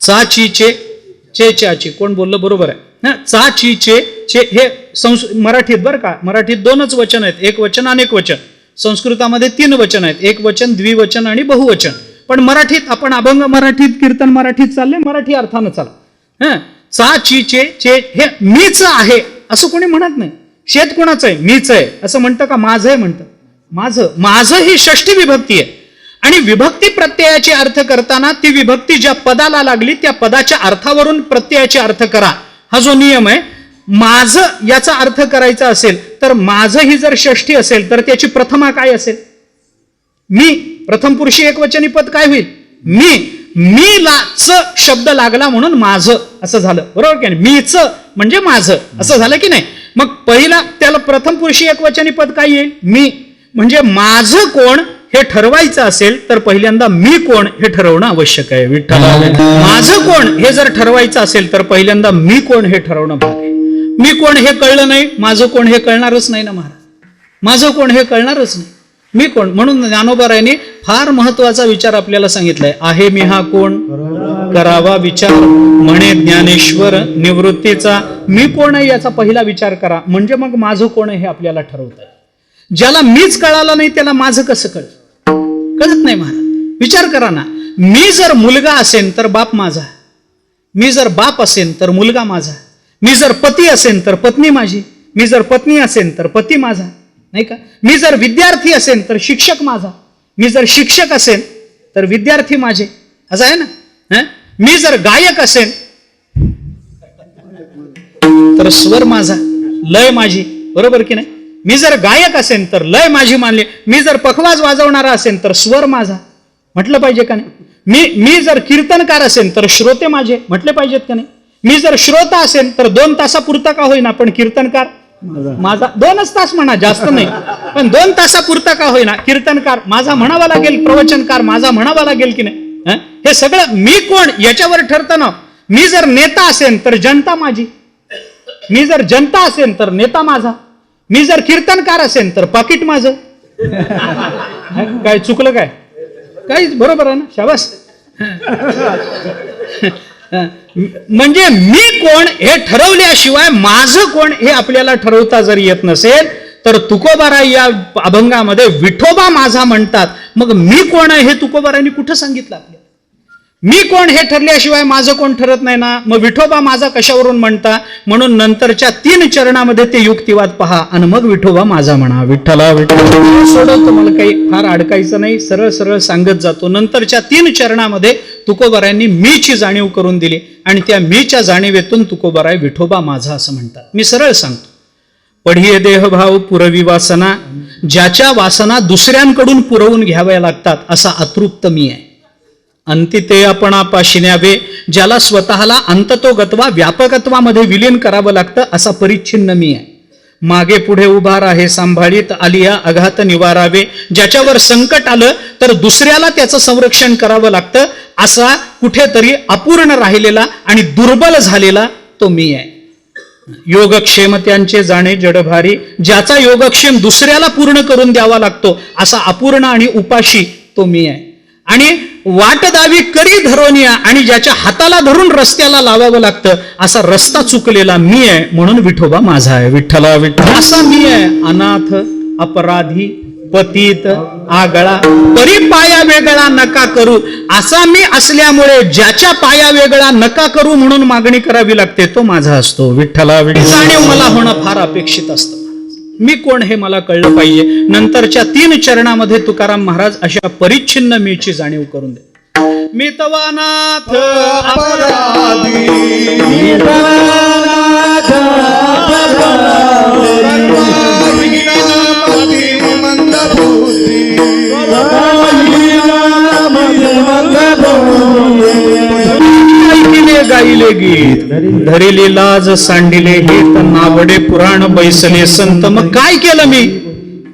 चा ची चे च्याची. कोण बोललं? बरोबर आहे ना. चा ची चे हे मराठीत बरं का, मराठीत दोनच वचन आहेत, एक वचन अनेक वचन. संस्कृतामध्ये 3 वचन आहेत, एक वचन, द्विवचन आणि बहुवचन. पण मराठीत आपण अभंग मराठीत, कीर्तन मराठीत चालले, मराठी अर्थानं चाला. चा ची चे हे मीच आहे असं कोणी म्हणत नाही. शेत कोणाचं आहे? मीच आहे असं म्हणतं का? माझं आहे म्हणतं. माझं ही षष्ठी विभक्ती आहे. आणि विभक्ती प्रत्ययाची अर्थ करताना ती विभक्ती ज्या पदाला लागली त्या पदाच्या अर्थावरून प्रत्ययाचे अर्थ करा, हा जो नियम आहे. माझं याचा अर्थ करायचा असेल तर माझं ही जर षष्ठी असेल तर त्याची प्रथमा काय असेल? मी. प्रथम पुरुषी एकवचनी पद काय होईल? मी लाच शब्द लागला म्हणून माझं असं झालं, बरोबर की नाही? मीच म्हणजे माझं असं झालं की नाही? मग पहिला त्याला प्रथम पुरुषी एकवचनी पद काय येईल? मी. म्हणजे माझं कोण हे ठरवायचं असेल तर पहिल्यांदा मी कोण हे ठरवणं आवश्यक आहे. विठ्ठला, माझं कोण हे जर ठरवायचं असेल तर पहिल्यांदा मी कोण हे ठरवणं भाग आहे. मी कोण हे कळलं नाही, माझं कोण हे कळणारच नाही ना महाराज. माझं कोण हे कळणारच नाही, मी कोण. म्हणून ज्ञानोबारायांनी फार महत्वाचा विचार आपल्याला सांगितलाय. आहे मी हा कोण, करावा विचार, म्हणे ज्ञानेश्वर निवृत्तीचा. मी कोण आहे याचा पहिला विचार करा, म्हणजे मग माझं कोण आहे हे आपल्याला ठरवता येईल. ज्याला मीच कळालं नाही त्याला माझं कसं कळत नाही महाराज. विचार करा ना, मी जर मुलगा असेल तर बाप माझा, मी जर बाप असेल तर मुलगा माझा, मी जर पती असेल तर पत्नी माझी, मी जर पत्नी असेल तर पती माझा, नाही का? मी जर विद्यार्थी असेल तर शिक्षक माझा, मी जर शिक्षक असेल तर विद्यार्थी माझे, असं आहे ना? मी जर गायक असेल तर स्वर माझा, लय माझी, बरोबर की नाही? मी जर गायक असेल तर लय माझी मानली. मी जर पखवाज वाजवणारा असेल तर स्वर माझा म्हटलं पाहिजे का नाही? मी जर कीर्तनकार असेल तर श्रोते माझे म्हटले पाहिजेत का नाही? मी जर श्रोता असेल तर 2 तासापुरता का होईना पण कीर्तनकार माझा. 2च तास म्हणा, जास्त नाही, पण 2 तासापुरता का होईना कीर्तनकार माझा म्हणावा लागेल, प्रवचनकार माझा म्हणावा लागेल की नाही? हे सगळं मी कोण याच्यावर ठरतं ना. मी जर नेता असेल तर जनता माझी, मी जर जनता असेल तर नेता माझा, मी जर कीर्तनकार असेल तर पाकिट माझं. काय चुकलं काय? काहीच बरोबर आहे ना, शाबास. म्हणजे मी कोण हे ठरवल्याशिवाय माझं कोण हे आपल्याला ठरवता जर येत नसेल तर तुकोबाराय या अभंगामध्ये विठोबा माझा म्हणतात. मग मी कोण आहे हे तुकोबारायांनी कुठं सांगितलं आपल्याला? मी कोण हे ठरल्याशिवाय माझं कोण ठरत नाही ना. मग विठोबा माझा कशावरून म्हणता? म्हणून नंतरच्या 3 चरणामध्ये ते युक्तिवाद पहा आणि मग विठोबा माझा म्हणा. विठ्ठला विठ्ठला सोडवतो, मला काही फार अडकायचं नाही, सरळ सरळ सांगत जातो. नंतरच्या 3 चरणामध्ये तुकोबारायांनी मीची जाणीव करून दिली आणि त्या मीच्या जाणीवेतून तुकोबाराय विठोबा माझा असं म्हणतात. मी सरळ सांगतो. पढिये देहभाव पुरवी वासना, ज्याच्या वासना दुसऱ्यांकडून पुरवून घ्याव्या लागतात असा अतृप्त मी आहे. अंती ते आपणापाशी न्यावे, ज्याला स्वतःला अंततोगत्वा व्यापकत्वामध्ये विलीन करावं लागतं असा परिच्छिन्न मी आहे. मागे पुढे उभा राहे सांभाळीत, आलिया अघात निवारावे, ज्याच्यावर संकट आलं तर दुसऱ्याला त्याचं संरक्षण करावं लागतं असा कुठेतरी अपूर्ण राहिलेला आणि दुर्बल झालेला तो मी आहे. योगक्षेम त्यांचे जाणे जडभारी, ज्याचा योगक्षेम दुसऱ्याला पूर्ण करून द्यावा लागतो असा अपूर्ण आणि उपाशी तो मी आहे. आणि वाटदावी करी धरोनिया, आणि ज्याच्या हाताला धरून रस्त्याला लावावं लागतं असा रस्ता चुकलेला मी आहे. म्हणून विठोबा माझा आहे. विठ्ठला विठ्ठला असा मी आहे. अनाथ, अपराधी, पतित, आगळा, परी पाया वेगळा नका करू असा मी असल्यामुळे ज्याच्या पाया वेगळा नका करू म्हणून मागणी करावी लागते तो माझा असतो. विठ्ठला विठ्ठला जाणीव मला होणं फार अपेक्षित असतं. मी कोण हे मला कळलं पाहिजे. नंतरच्या 3 चरणामध्ये तुकाराम महाराज अशा परिच्छिन्न मीची जाणीव करून दे. मी तवा नाथ अपराधी, मी तवा नाथ गाईले गीत धरिले लाज सांडिले हित, नावडे पुराण बैसले संत. मग काय केलं मी?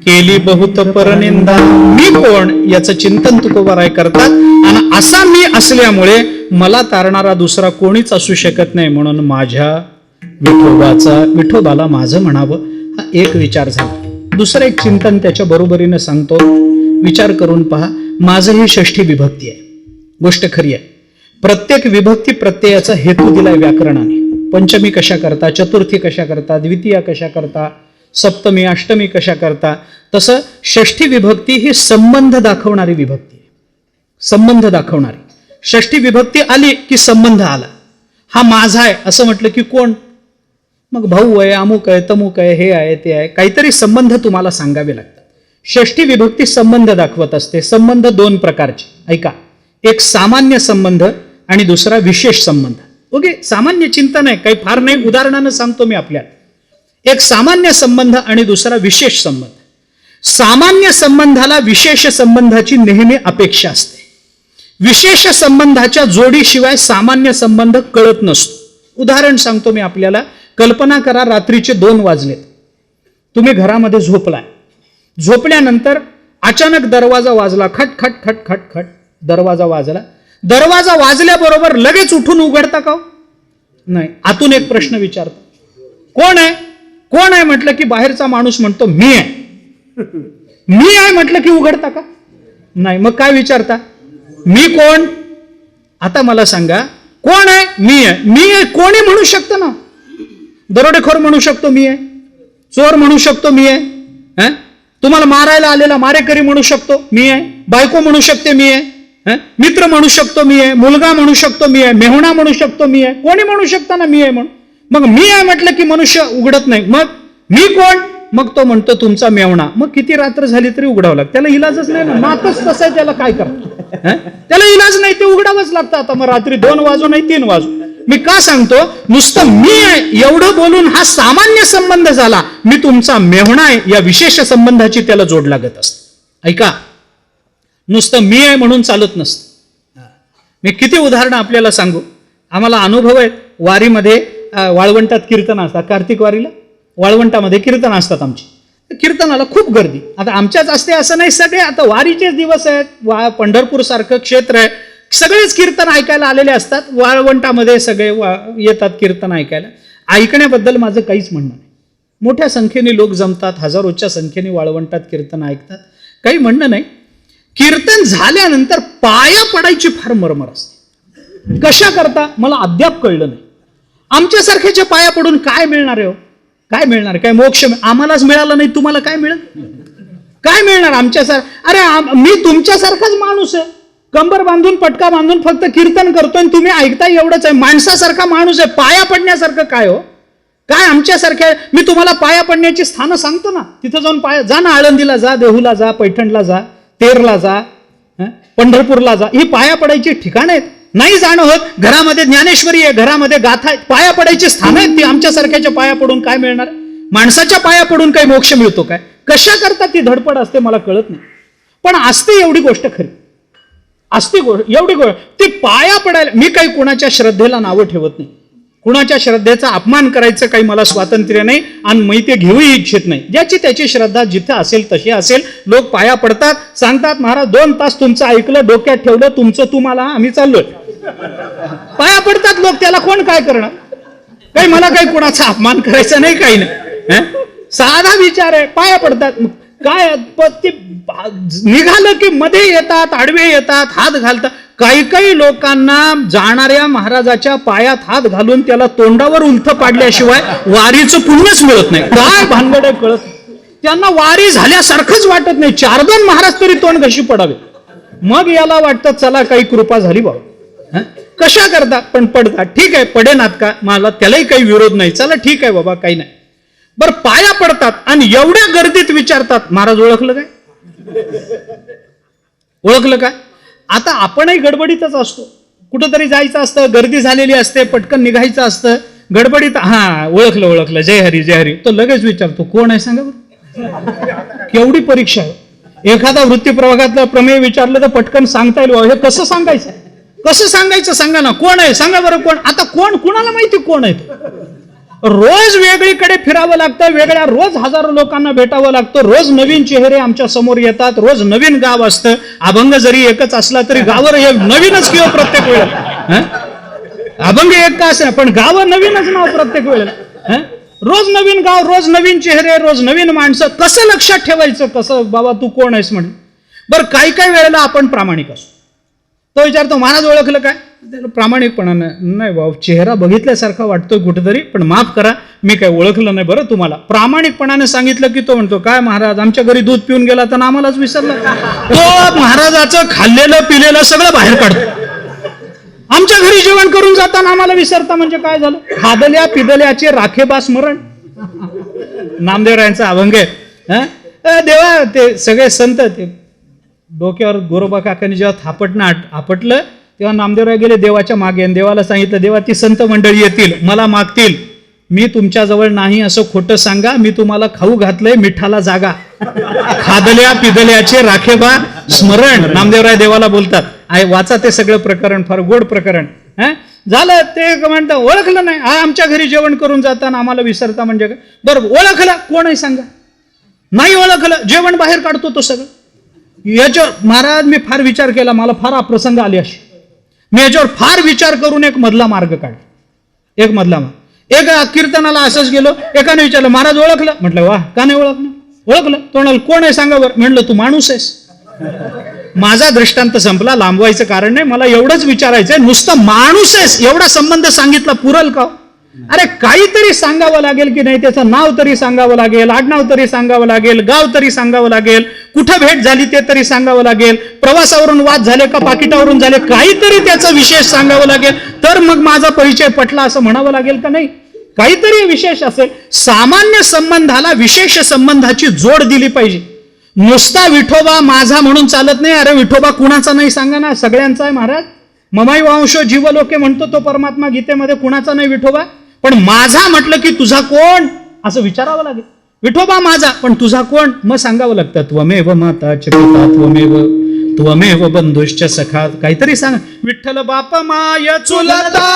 केली बहुत परनिंदा. मी कोण याचं चिंतन तुकोबाराय करतात. आणि असा मी असल्यामुळे मला तारणारा दुसरा कोणीच असू शकत नाही. म्हणून माझ्या विठोबाला माझं म्हणावं हा एक विचार झाला. दुसरं एक चिंतन त्याच्या बरोबरीने सांगतो, विचार करून पहा. माझं ही षष्ठी विभक्ती आहे, गोष्ट खरी आहे. प्रत्येक विभक्ती प्रत्ययाचा हेतू दिलाय व्याकरणाने. पंचमी कशा करता, चतुर्थी कशा करता, द्वितीया कशा करता, सप्तमी अष्टमी कशा करता. तसं षष्ठी विभक्ती ही संबंध दाखवणारी विभक्ती आहे. संबंध दाखवणारी षष्ठी विभक्ती आली की संबंध आला. हा माझा आहे असं म्हटलं की कोण? मग भाऊ आहे, अमुक आहे, तमुक आहे, हे आहे, ते आहे, काहीतरी संबंध तुम्हाला सांगावे लागतात. षष्ठी विभक्ती संबंध दाखवत असते. संबंध दोन प्रकारचे, ऐका. एक सामान्य संबंध आणि दुसरा विशेष संबंध. ओके, सामान्य चिंता नाही, काही फार नाही, उदाहरणानं सांगतो मी आपल्याला. एक सामान्य संबंध आणि दुसरा विशेष संबंध. सामान्य संबंधाला विशेष संबंधाची नेहमी अपेक्षा असते. विशेष संबंधाच्या जोडीशिवाय सामान्य संबंध कळत नसतो. उदाहरण सांगतो मी आपल्याला. कल्पना करा, रात्रीचे 2 वाजलेत, तुम्ही घरामध्ये झोपलाय. झोपल्यानंतर अचानक दरवाजा वाजला, खट खट खट खट खट दरवाजा वाजला. दरवाजा वाजल्याबरोबर लगेच उठून उघडता का? नाही. आतून एक प्रश्न विचारतो, कोण आहे? कोण आहे म्हटलं की बाहेरचा माणूस म्हणतो मी आहे. मी आहे म्हटलं की उघडता का? नाही. मग काय विचारता? मी कोण? आता मला सांगा, कोण आहे? मी आहे. मी आहे कोणी म्हणू शकतं ना. दरोडेखोर म्हणू शकतो मी आहे, चोर म्हणू शकतो मी आहे, तुम्हाला मारायला आलेला मारेकरी म्हणू शकतो मी आहे, बायको म्हणू शकते मी आहे, मित्र म्हणू शकतो मी आहे, मुलगा म्हणू शकतो मी आहे, मेहुणा म्हणू शकतो मी आहे, कोणी म्हणू शकता ना मी आहे म्हणून. मग मी आहे म्हटलं की मनुष्य उघडत नाही. मग मी कोण? मग तो म्हणतो तुमचा मेहुणा. मग किती रात्र झाली तरी उघडावं लागतं. त्याला इलाजच नाही ना, नातच तसं आहे, त्याला काय करतो? त्याला इलाज नाही, ते उघडावंच लागतं. आता मग रात्री 2 वाजू नाही 3 वाजू. मी का सांगतो? नुसतं मी आहे एवढं बोलून हा सामान्य संबंध झाला. मी तुमचा मेहुणा आहे या विशेष संबंधाची त्याला जोड लागत असते. ऐका, नुसतं मी आहे म्हणून चालत नसतं. मी किती उदाहरणं आपल्याला सांगू. आम्हाला अनुभव आहेत. वारीमध्ये वाळवंटात कीर्तन असतात. कार्तिक वारीला वाळवंटामध्ये कीर्तन असतात आमची. कीर्तनाला खूप गर्दी. आता आमच्याच असते असं नाही, सगळे आता वारीचेच दिवस आहेत. पंढरपूर सारखं क्षेत्र आहे, सगळेच कीर्तन ऐकायला आलेले असतात. वाळवंटामध्ये सगळे येतात कीर्तन ऐकायला. ऐकण्याबद्दल माझं काहीच म्हणणं नाही. मोठ्या संख्येने लोक जमतात, हजारोच्या संख्येने वाळवंटात कीर्तन ऐकतात, काही म्हणणं नाही. कीर्तन झाल्यानंतर पाया पडायची फार मरमर असते. कशा करता मला अद्याप कळलं नाही. आमच्यासारख्याच्या पाया पडून काय मिळणार आहे? काय मिळणार? काय मोक्ष? आम्हालाच मिळालं नाही, तुम्हाला काय मिळेल? काय मिळणार आमच्यासारखं? अरे मी तुमच्यासारखाच माणूस आहे, कंबर बांधून पटका बांधून फक्त कीर्तन करतोय आणि तुम्ही ऐकताय एवढंच आहे. माणसासारखा माणूस आहे. पाया पडण्यासारखं काय हो? काय आमच्यासारख्या? मी तुम्हाला पाया पडण्याची स्थानं सांगतो ना, तिथं जाऊन पाया जा ना. आळंदीला जा, देहूला जा, पैठणला जा, तेरला जा, पंढरपूरला जा. ही पाया पडायची ठिकाणं आहेत. नाही जाणं होत. घरामध्ये ज्ञानेश्वरी आहे, घरामध्ये गाथा आहे, पाया पडायची स्थानं आहेत. ती आमच्यासारख्याच्या पाया पडून काय मिळणार? माणसाच्या पाया पडून काही मोक्ष मिळतो काय? कशा करता ती धडपड असते मला कळत नाही. पण असते एवढी गोष्ट खरी, असते एवढी गोष्ट. ती पाया पडायला. मी काही कुणाच्या श्रद्धेला नावं ठेवत नाही. कुणाच्या श्रद्धेचा अपमान करायचं काही मला स्वातंत्र्य नाही आणि मी ते घेऊही इच्छित नाही. ज्याची त्याची श्रद्धा जिथे असेल तशी असेल. लोक पाया पडतात, सांगतात महाराज 2 तास तुमचं ऐकलं, डोक्यात ठेवलं, तुमचं तुम्हाला, आम्ही चाललोय. पाया पडतात लोक, त्याला कोण काय करणार? काही मला काही कुणाचा अपमान करायचा नाही, काही नाही. साधा विचार आहे. पाया पडतात. काय ते निघालं की मध्ये येतात, आडवे येतात, हात घालतात. काही काही लोकांना जाणाऱ्या महाराजाच्या पायात हात घालून त्याला तोंडावर उलथ पाडल्याशिवाय वारीचं पुण्यच मिळत नाही. काय भानगड आहे कळत. त्यांना वारी झाल्यासारखंच वाटत नाही. 4-2 महाराज तरी तोंड घशी पडावे, मग याला वाटतं चला काही कृपा झाली बाबा. कशा करता? पण पडतात. ठीक आहे, पडेनात का? मला त्यालाही काही विरोध नाही. चला ठीक आहे बाबा, काही नाही. बरं, पाया पडतात आणि एवढ्या गर्दीत विचारतात महाराज ओळखलं काय? ओळखलं काय? आता आपणही गडबडीतच असतो. कुठंतरी जायचं असतं, गर्दी झालेली असते, पटकन निघायचं असतं, गडबडीत. हा, ओळखलं, जय हरी जय हरी. तो लगेच विचारतो कोण आहे सांगा बरं. केवढी परीक्षा आहे. एखादा वृत्तीप्रवाहातला प्रमेय विचारलं तर पटकन सांगता येईल. हे कसं सांगायचं? कसं सांगायचं सांगा ना. कोण आहे सांगा बरं. कोण? आता कोण? कुणाला माहिती कोण आहे? रोज वेगळीकडे फिरावं लागतं, वेगळ्या रोज हजारो लोकांना भेटावं लागतं. रोज नवीन चेहरे आमच्या समोर येतात, रोज नवीन गाव असतं. अभंग जरी एकच असला तरी गाव हे नवीनच किंवा प्रत्येक वेळेला. अभंग एक का असेल पण गाव नवीनच नाव प्रत्येक वेळेला. रोज नवीन गाव, रोज नवीन चेहरे, रोज नवीन माणसं. कसं लक्षात ठेवायचं? कसं बाबा तू कोण आहेस म्हणून? बरं, काही काही वेळेला आपण प्रामाणिक असतो. तो विचारतो महाराज ओळखलं काय? त्याला प्रामाणिकपणानं नाही बाबा, चेहरा बघितल्यासारखा वाटतोय कुठेतरी, पण माफ करा मी काय ओळखलं नाही बरं तुम्हाला. प्रामाणिकपणाने सांगितलं की तो म्हणतो काय महाराज आमच्या घरी दूध पिऊन गेला तर आम्हालाच विसरला. तो महाराजाचं खाल्लेलं पिलेलं सगळं बाहेर काढतो. आमच्या घरी जेवण करून जाताना आम्हाला विसरता म्हणजे काय झालं? खादल्या पिदल्याचे राखेबा स्मरण. नामदेवरायांचा अभंग आहे. देवा ते सगळे संत ते डोक्यावर गोरोबा काकांनी जेव्हा थापटणं आपटलं तेव्हा नामदेवराव गेले देवाच्या मागे आणि देवाला सांगितलं, देवा ती संत मंडळी येतील, मला मागतील, मी तुमच्याजवळ नाही असं खोटं सांगा, मी तुम्हाला खाऊ घातलंय, मिठाला जागा, खादल्या पिदल्याचे राखेबा स्मरण. नामदेवराय देवाला बोलतात. वाचा ते सगळं प्रकरण, फार गोड प्रकरण. झालं ते म्हणतं ओळखलं नाही, आमच्या घरी जेवण करून जाताना आम्हाला विसरता म्हणजे काय? बरोबर, ओळखलं कोण आहे सांगा? नाही ओळखलं, जेवण बाहेर काढतो तो सगळं. याच्यावर महाराज मी फार विचार केला, मला फार अप्रसंग आली अशी. मी याच्यावर फार विचार करून एक मधला मार्ग काढला. एक मधला मार्ग. एक कीर्तनाला असंच गेलो, एकाने विचारलं महाराज ओळखलं? म्हटलं वा, का नाही ओळखलं? ओळखलं. तो म्हणाल कोण आहे सांगा बरं? म्हणलं तू माणूस आहेस. माझा दृष्टांत संपला, लांबवायचं कारण नाही, मला एवढंच विचारायचंय, नुसतं माणूस आहेस एवढा संबंध सांगितला पुरल का? अरे काहीतरी सांगावं लागेल की नाही, त्याचं नाव तरी सांगावं लागेल, आडनाव तरी सांगावं लागेल, गाव तरी सांगावं लागेल, कुठं भेट झाली ते तरी सांगावं लागेल, प्रवासावरून वाद झाले का पाकिटावरून झाले, काहीतरी त्याचं विशेष सांगावं लागेल, तर मग माझा परिचय पटला असं म्हणावं लागेल का नाही? काहीतरी विशेष असेल. सामान्य संबंधाला विशेष संबंधाची जोड दिली पाहिजे. नुसता विठोबा माझा म्हणून चालत नाही. अरे विठोबा कुणाचा नाही सांगा ना, सगळ्यांचा आहे महाराज. ममाई वांशो जीवलोके म्हणतो तो परमात्मा गीतेमध्ये, कुणाचा नाही विठोबा. पण माझा म्हटलं की तुझा कोण असं विचारावं लागेल. विठोबा माझा, पण तुझा कोण? मग सांगावं लागतं त्वमेव माता च पिता त्वमेव बंधुश्च सखा, काहीतरी सांग. विठ्ठल बाप माय चुलता,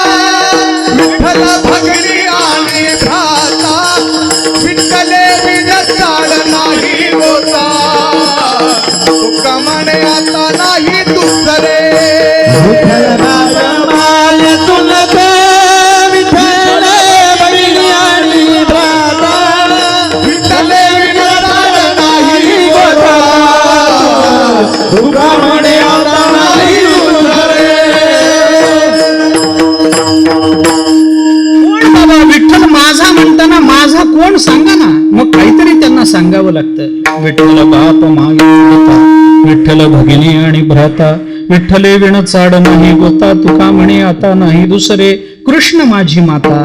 विठ्ठल भगिनी आणि भ्राता, विठ्ठले विनसाड नाही होता, तुका म्हणे आता नाही दुसरे. विठ्ठल बाप माय चुलता, विठ्ठल भगिनी आणि भ्राता, विठ्ठले विनसाड नाही होता, तुका म्हणे आता नाही दुसरे. विठ्ठल माझा म्हणताना माझा कोण सांगा ना. मग काहीतरी त्यांना सांगावं लागतं. विठ्ठल बाप मागे चुलता, विठ्ठल भगिनी आणि भ्राता, विठ्ठले विण चाड नाही गोता, तुका म्हणे आता नाही दुसरे. कृष्ण माझी माता,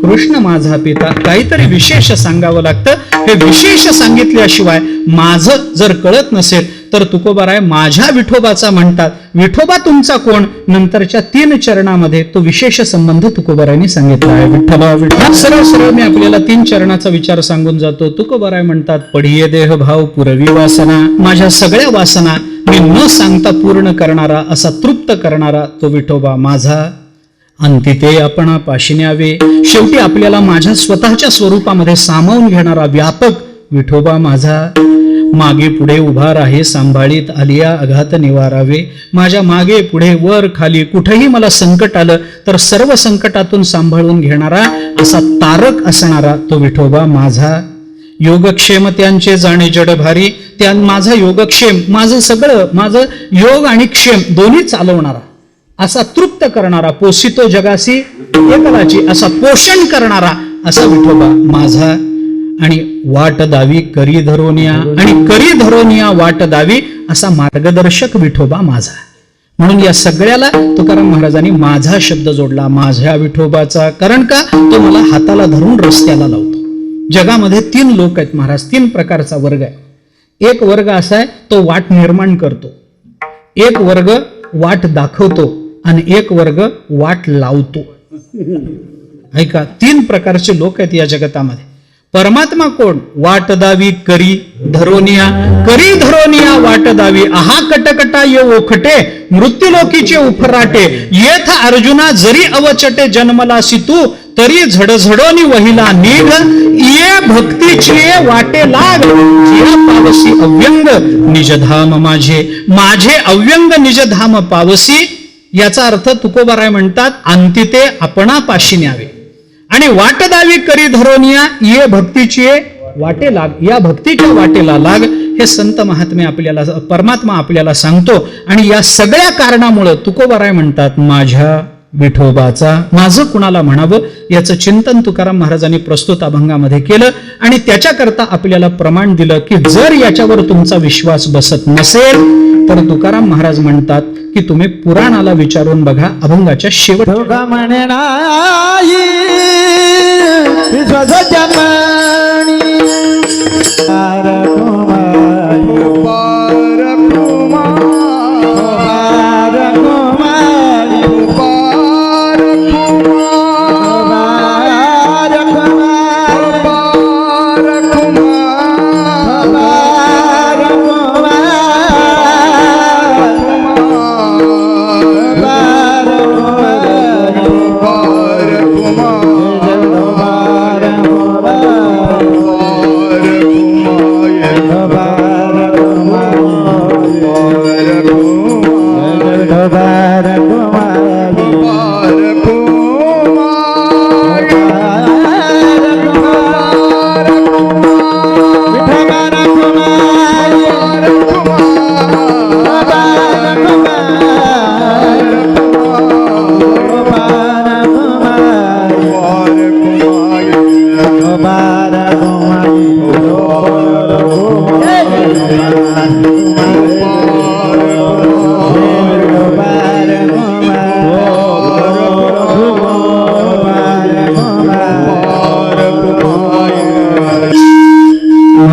कृष्ण माझा पिता, काहीतरी विशेष सांगावं लागतं. हे विशेष सांगितल्याशिवाय माझं जर कळत नसेल तर तुकोबाराय माझ्या विठोबाचा म्हणतात. विठोबा तुमचा कोण? नंतरच्या 3 चरणामध्ये तो विशेष संबंध तुकोबारायांनी सांगितला आहे. विठ्ठला विठ्ठल. सरळ सरळ मी आपल्याला 3 चरणाचा विचार सांगून जातो. तुकोबाराय म्हणतात, पढिये देह भाव पुरवी वासना, माझ्या सगळ्या वासना मी न सांगता पूर्ण करणारा, असा तृप्त करणारा तो विठोबा माझा. अंती ते आपणा पाशी न्यावे, शेवटी आपल्याला माझ्या स्वतःच्या स्वरूपामध्ये सामावून घेणारा व्यापक विठोबा माझा. मागे पुढे उभा राहे सांभाळीत आलिया अघात निवारावे, माझ्या मागे पुढे वर खाली कुठेही मला संकट आलं तर सर्व संकटातून सांभाळून घेणारा, असा तारक असणारा तो विठोबा माझा. योगक्षेम त्यांचे जाणे जड भारी, त्या माझा योगक्षेम, माझं सगळं, माझं योग आणि क्षेम दोन्ही चालवणारा, असा तृप्त करणारा, पोषितो जगासी एकलाची, असा पोषण करणारा असा विठोबा माझा. आणि वाट दावी करी धरोनिया, आणि करी धरोनिया वाट दावी, असा मार्गदर्शक विठोबा माझा. म्हणून या सगळ्याला तुकाराम महाराजांनी माझा शब्द जोडला, माझ्या विठोबाचा. कारण का? तो मला हाताला धरून रस्त्याला लावतो. जगामध्ये 3 लोक आहेत महाराज, 3 प्रकारचा वर्ग आहे. एक वर्ग असा आहे तो वाट निर्माण करतो, एक वर्ग वाट दाखवतो, आणि एक वर्ग वाट लावतो. ऐका, 3 प्रकारचे लोक आहेत या जगतामध्ये. परमात्मा कोण? वाट दावी करी धरोनिया, करी धरोनिया वाट दावी, आहा कटकटा ये ओखटे, मृत्यूलोकीचे उफराटे, येथ अर्जुना जरी अवचटे जन्मलासी तू, तरी झडझडोनी वहिला निघ, ये भक्तीची वाटे लाग, जिया पावसी अव्यंग निजधाम माझे, माझे अव्यंग निजधाम पावसी. याचा अर्थ तुकोबाराय म्हणतात, अंतिते आपणा पाशी न्यावे, आणि वाट दावी करी धरोनिया, ये भक्तीची वाटे लाग, या भक्तीच्या वाटेला लाग. हे संत महात्मे आपल्याला, परमात्मा आपल्याला सांगतो. आणि या सगळ्या कारणामुळे तुकोबाराय म्हणतात, माझ्या विठोबाचा. माझं कुणाला म्हणावं याचं चिंतन तुकाराम महाराजांनी प्रस्तुत अभंगामध्ये केलं. आणि त्याच्याकरता आपल्याला प्रमाण दिलं की जर याच्यावर तुमचा विश्वास बसत नसेल तर तुकाराम महाराज म्हणतात की तुम्ही पुराणाला विचारून बघा. अभंगाच्या शेवट विश्वास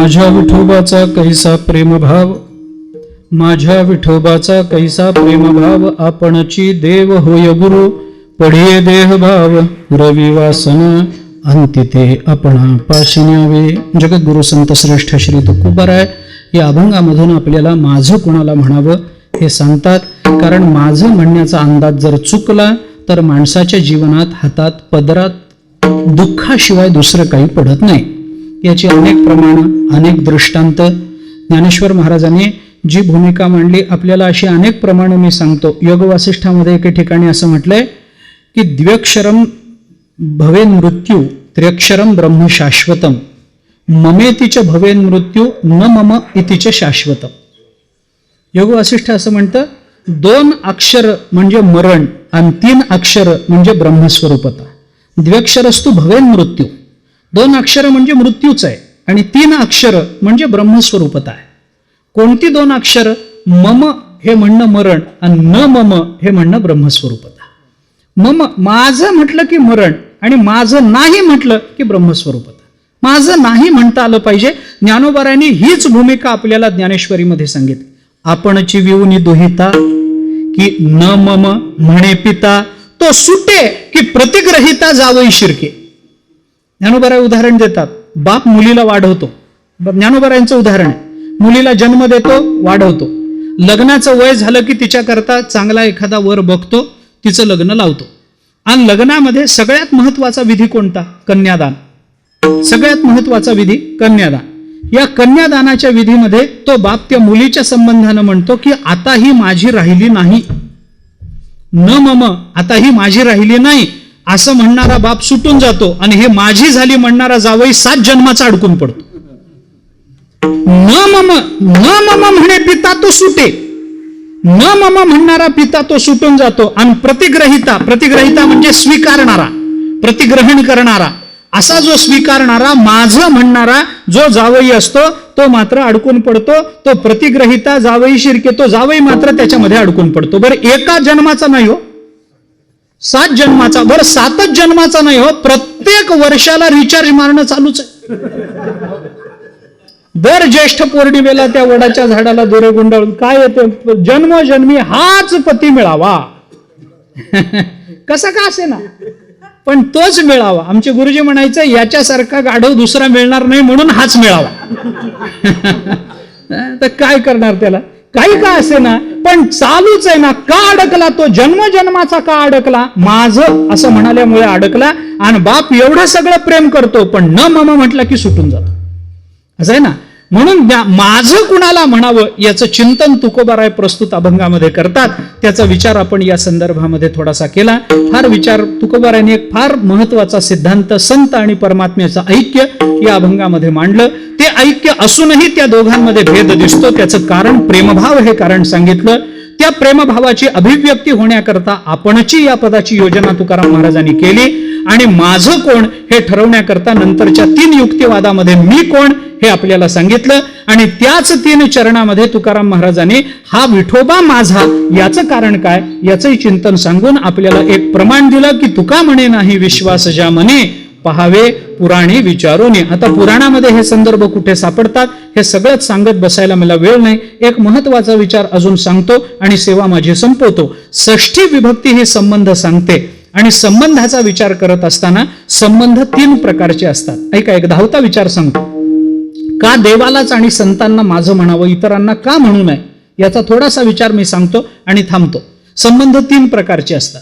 माझ्या विठोबाचा कैसा प्रेमभाव, माझ्या विठोबाचा कैसा प्रेमभाव, आपणची देव होय गुरु, पढिये देहभाव रविवासना, अंतिते आपणा पाशी न्यावे. जगद्गुरु संत श्रेष्ठ श्री तुकोबाराय या अभंगामधून आपल्याला माझं कुणाला म्हणावं हे सांगतात. कारण माझं म्हणण्याचा अंदाज जर चुकला तर माणसाच्या जीवनात हातात पदरात दुःखाशिवाय दुसरं काही पडत नाही. याची अनेक प्रमाणं, अनेक दृष्टांत ज्ञानेश्वर महाराजांनी जी भूमिका मांडली, आपल्याला अशी अनेक प्रमाणं मी सांगतो. योग वासिष्ठामध्ये एके ठिकाणी असं म्हटलंय की द्व्यक्षरम भवेन मृत्यू त्र्यक्षरम ब्रह्म शाश्वतम, ममेतीच भवेन मृत्यू न मम इतिच शाश्वतम. योग वासिष्ठ असं म्हणतं, 2 अक्षर म्हणजे मरण आणि 3 अक्षर म्हणजे ब्रह्मस्वरूपता. द्व्यक्षरस्तु भवेन मृत्यू, 2 अक्षर म्हणजे मृत्यूच आहे आणि 3 अक्षर म्हणजे ब्रह्मस्वरूपता आहे. कोणती 2 अक्षर? मम हे म्हणणं मरण आणि न मम हे म्हणणं ब्रह्मस्वरूपता. मम माझं म्हटलं की मरण आणि माझं नाही म्हटलं की ब्रह्मस्वरूपता. माझं नाही म्हणता आलं पाहिजे. ज्ञानोबारायांनी हीच भूमिका आपल्याला ज्ञानेश्वरीमध्ये सांगितली. आपणची विऊनी दुहिता की न मम म्हणे पिता, तो सुटे की प्रतिग्रहिता जावई शिरके. ज्ञानोबाराय उदाहरण देतात. बाप मुलीला वाढवतो, ज्ञानोबारायांचं उदाहरण आहे. मुलीला जन्म देतो, वाढवतो, लग्नाचं वय झालं की तिच्याकरता चांगला एखादा वर बघतो, तिचं लग्न लावतो. आणि लग्नामध्ये सगळ्यात महत्वाचा विधी कोणता? कन्यादान. सगळ्यात महत्वाचा विधी कन्यादान. या कन्यादानाच्या विधीमध्ये तो बाप त्या मुलीच्या संबंधानं म्हणतो की आता ही माझी राहिली नाही, न मम आता ही माझी राहिली नाही असं म्हणणारा बाप सुटून जातो आणि हे माझी झाली म्हणणारा जावई 7 जन्माचा अडकून पडतो. न मम म्हणे पिता तो सुटे, न मम म्हणणारा पिता तो सुटून जातो. आणि प्रतिग्रहिता म्हणजे स्वीकारणारा, प्रतिग्रहण करणारा, असा जो स्वीकारणारा माझं म्हणणारा जो जावई असतो तो मात्र अडकून पडतो. तो प्रतिग्रहिता जावई शिरके, तो जावई मात्र त्याच्यामध्ये अडकून पडतो. बरं एका जन्माचा नाही हो, 7 जन्माचा. बरं 7च जन्माचा नाही हो, प्रत्येक वर्षाला रिचार्ज मारणं चालूच आहे. दर ज्येष्ठ पौर्णिमेला त्या वडाच्या झाडाला दोरे गुंडाळून काय येते? जन्मोजन्मी हाच पती मिळावा. कसा का असे ना, पण तोच मिळावा. आमचे गुरुजी म्हणायचे याच्यासारखा गाढव दुसरा मिळणार नाही म्हणून हाच मिळावा. तर काय करणार त्याला? काही का असे ना, पण चालूच आहे ना. का अडकला तो? जन्मजन्माचा का अडकला? माझं असं म्हणाल्यामुळे अडकला. आणि बाप एवढं सगळं प्रेम करतो पण न मम म्हटलं की सुटून जातो. असं आहे ना. म्हणून माझं कुणाला म्हणावं याचं चिंतन तुकोबाराय प्रस्तुत अभंगामध्ये करतात. त्याचा विचार आपण या संदर्भामध्ये थोडासा केला. फार विचार तुकोबारायांनी एक फार महत्वाचा सिद्धांत संत आणि परमात्म्याचं ऐक्य या अभंगामध्ये मांडलं. ते ऐक्य असूनही त्या दोघांमध्ये भेद दिसतो. त्याचं कारण प्रेमभाव हे कारण सांगितलं. त्या प्रेमभावाची अभिव्यक्ती होण्याकरता आपणची या पदाची योजना तुकाराम महाराजांनी केली. आणि माझं कोण हे ठरवण्याकरता नंतरच्या 3 युक्तिवादामध्ये मी कोण हे आपल्याला सांगितलं. आणि त्याच 3 चरणामध्ये तुकाराम महाराजांनी हा विठोबा माझा याचं कारण काय याचंही चिंतन सांगून आपल्याला एक प्रमाण दिलं की तुका म्हणे नाही विश्वास ज्या मने, पहावे पुराणी विचारून. आता पुराणामध्ये हे संदर्भ कुठे सापडतात हे सगळंच सांगत बसायला मला वेळ नाही. एक महत्वाचा विचार अजून सांगतो आणि सेवा माझी संपवतो. षष्ठी विभक्ती हे संबंध सांगते. आणि संबंधाचा विचार करत असताना संबंध 3 प्रकारचे असतात. ऐका, एक धावता विचार सांगतो. का देवालाच आणि संतांना माझं म्हणावं, इतरांना का म्हणू नये याचा थोडासा विचार मी सांगतो आणि थांबतो. संबंध 3 प्रकारचे असतात.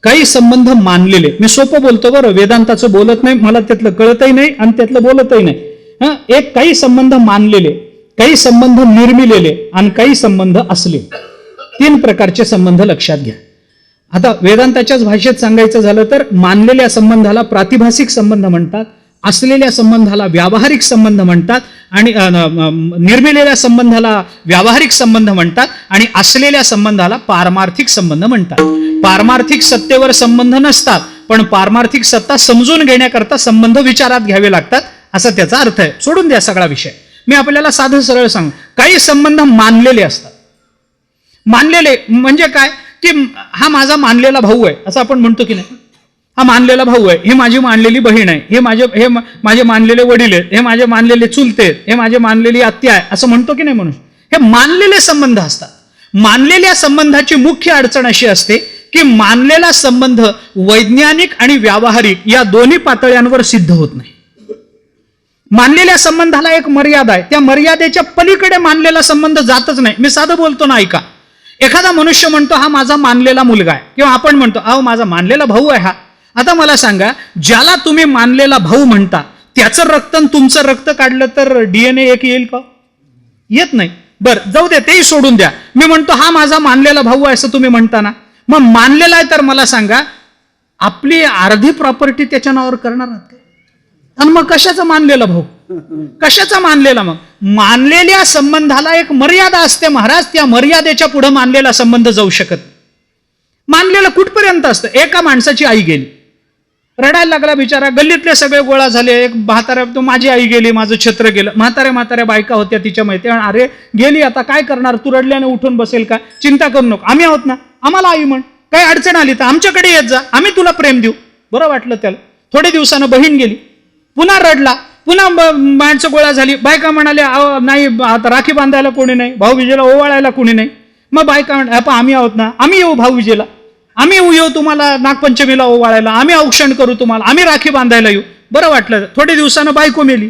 काही संबंध मानलेले, मी सोपं बोलतो बरं, वेदांताचं बोलत नाही, मला त्यातलं कळतही नाही आणि त्यातलं बोलतही नाही. एक काही संबंध मानलेले, काही संबंध निर्मिलेले आणि काही संबंध असले. 3 प्रकारचे संबंध लक्षात घ्या. आता वेदांताच्याच भाषेत सांगायचं झालं तर मानलेल्या संबंधाला प्रातिभासिक संबंध म्हणतात, असलेल्या संबंधाला व्यावहारिक संबंध म्हणतात, आणि निर्मिलेल्या संबंधाला व्यावहारिक संबंध म्हणतात, आणि असलेल्या संबंधाला पारमार्थिक संबंध म्हणतात. पारमार्थिक सत्तेवर संबंध नसतात, पण पारमार्थिक सत्ता समजून घेण्याकरता संबंध विचारात घ्यावे लागतात, असा त्याचा अर्थ आहे. सोडून द्या सगळा विषय. मी आपल्याला साधं सरळ सांग, काही संबंध मानलेले असतात. मानलेले म्हणजे काय की हा माझा मानलेला भाऊ आहे असं आपण म्हणतो की नाही. हा मानलेला भाऊ आहे, ही माझी मानलेली बहीण आहे, हे माझे मानलेले वडील आहेत, हे माझे मानलेले चुलते आहेत, हे माझे मानलेली आत्या आहे, असं म्हणतो की नाही मनुष्य? हे मानलेले संबंध असतात. मानलेल्या संबंधाची मुख्य अडचण अशी असते की मानलेला संबंध वैज्ञानिक आणि व्यावहारिक या दोन्ही पातळ्यांवर सिद्ध होत नाही. मानलेल्या संबंधाला एक मर्यादा आहे, त्या मर्यादेच्या पलीकडे मानलेला संबंध जातच नाही. मी साधं बोलतो ना, ऐका. एखादा मनुष्य म्हणतो हा माझा मानलेला मुलगा आहे, किंवा आपण म्हणतो अहो माझा मानलेला भाऊ आहे हा. आता मला सांगा, ज्याला तुम्ही मानलेला भाऊ म्हणता त्याचं रक्त आणि तुमचं रक्त काढलं तर DNA एक येईल का? येत नाही. बरं जाऊ द्या, तेही सोडून द्या. मी म्हणतो हा माझा मानलेला भाऊ आहे असं तुम्ही म्हणता ना, मग मानलेला आहे तर मला सांगा आपली अर्धी प्रॉपर्टी त्याच्या नावावर करणार आहात का? आणि मग कशाचा मानलेला भाऊ, कशाचा मानलेला? मग मानलेल्या संबंधाला एक मर्यादा असते महाराज, त्या मर्यादेच्या पुढे मानलेला संबंध जाऊ शकत नाही. मानलेलं कुठपर्यंत असतं? एका माणसाची आई गेली, रडायला लागला बिचारा, गल्लीतले सगळे गोळा झाले, एक म्हाताऱ्या, तो माझी आई गेली, माझं छत्र गेलं. म्हाताऱ्या बायका होत्या तिच्या माहिती, अरे गेली आता काय करणार, तू रडल्याने उठून बसेल का? चिंता करू नको, आम्ही आहोत ना, आम्हाला आई म्हण, काही अडचण आली तर आमच्याकडे येत जा, आम्ही तुला प्रेम देऊ. बरं वाटलं त्याला. थोडे दिवसानं बहीण गेली, पुन्हा रडला, पुन्हा माणसं गोळा झाली, बायका म्हणाले नाही आता राखी बांधायला कोणी नाही, भाऊबीजेला ओवाळायला कोणी नाही. मग बायका म्हणाल्या आम्ही आहोत ना, आम्ही येऊ भाऊबीजेला, आम्ही येऊ तुम्हाला नागपंचमीला ओवाळायला, आम्ही औक्षण करू तुम्हाला, आम्ही राखी बांधायला येऊ. बरं वाटलं. थोडे दिवसानं बायको मेली.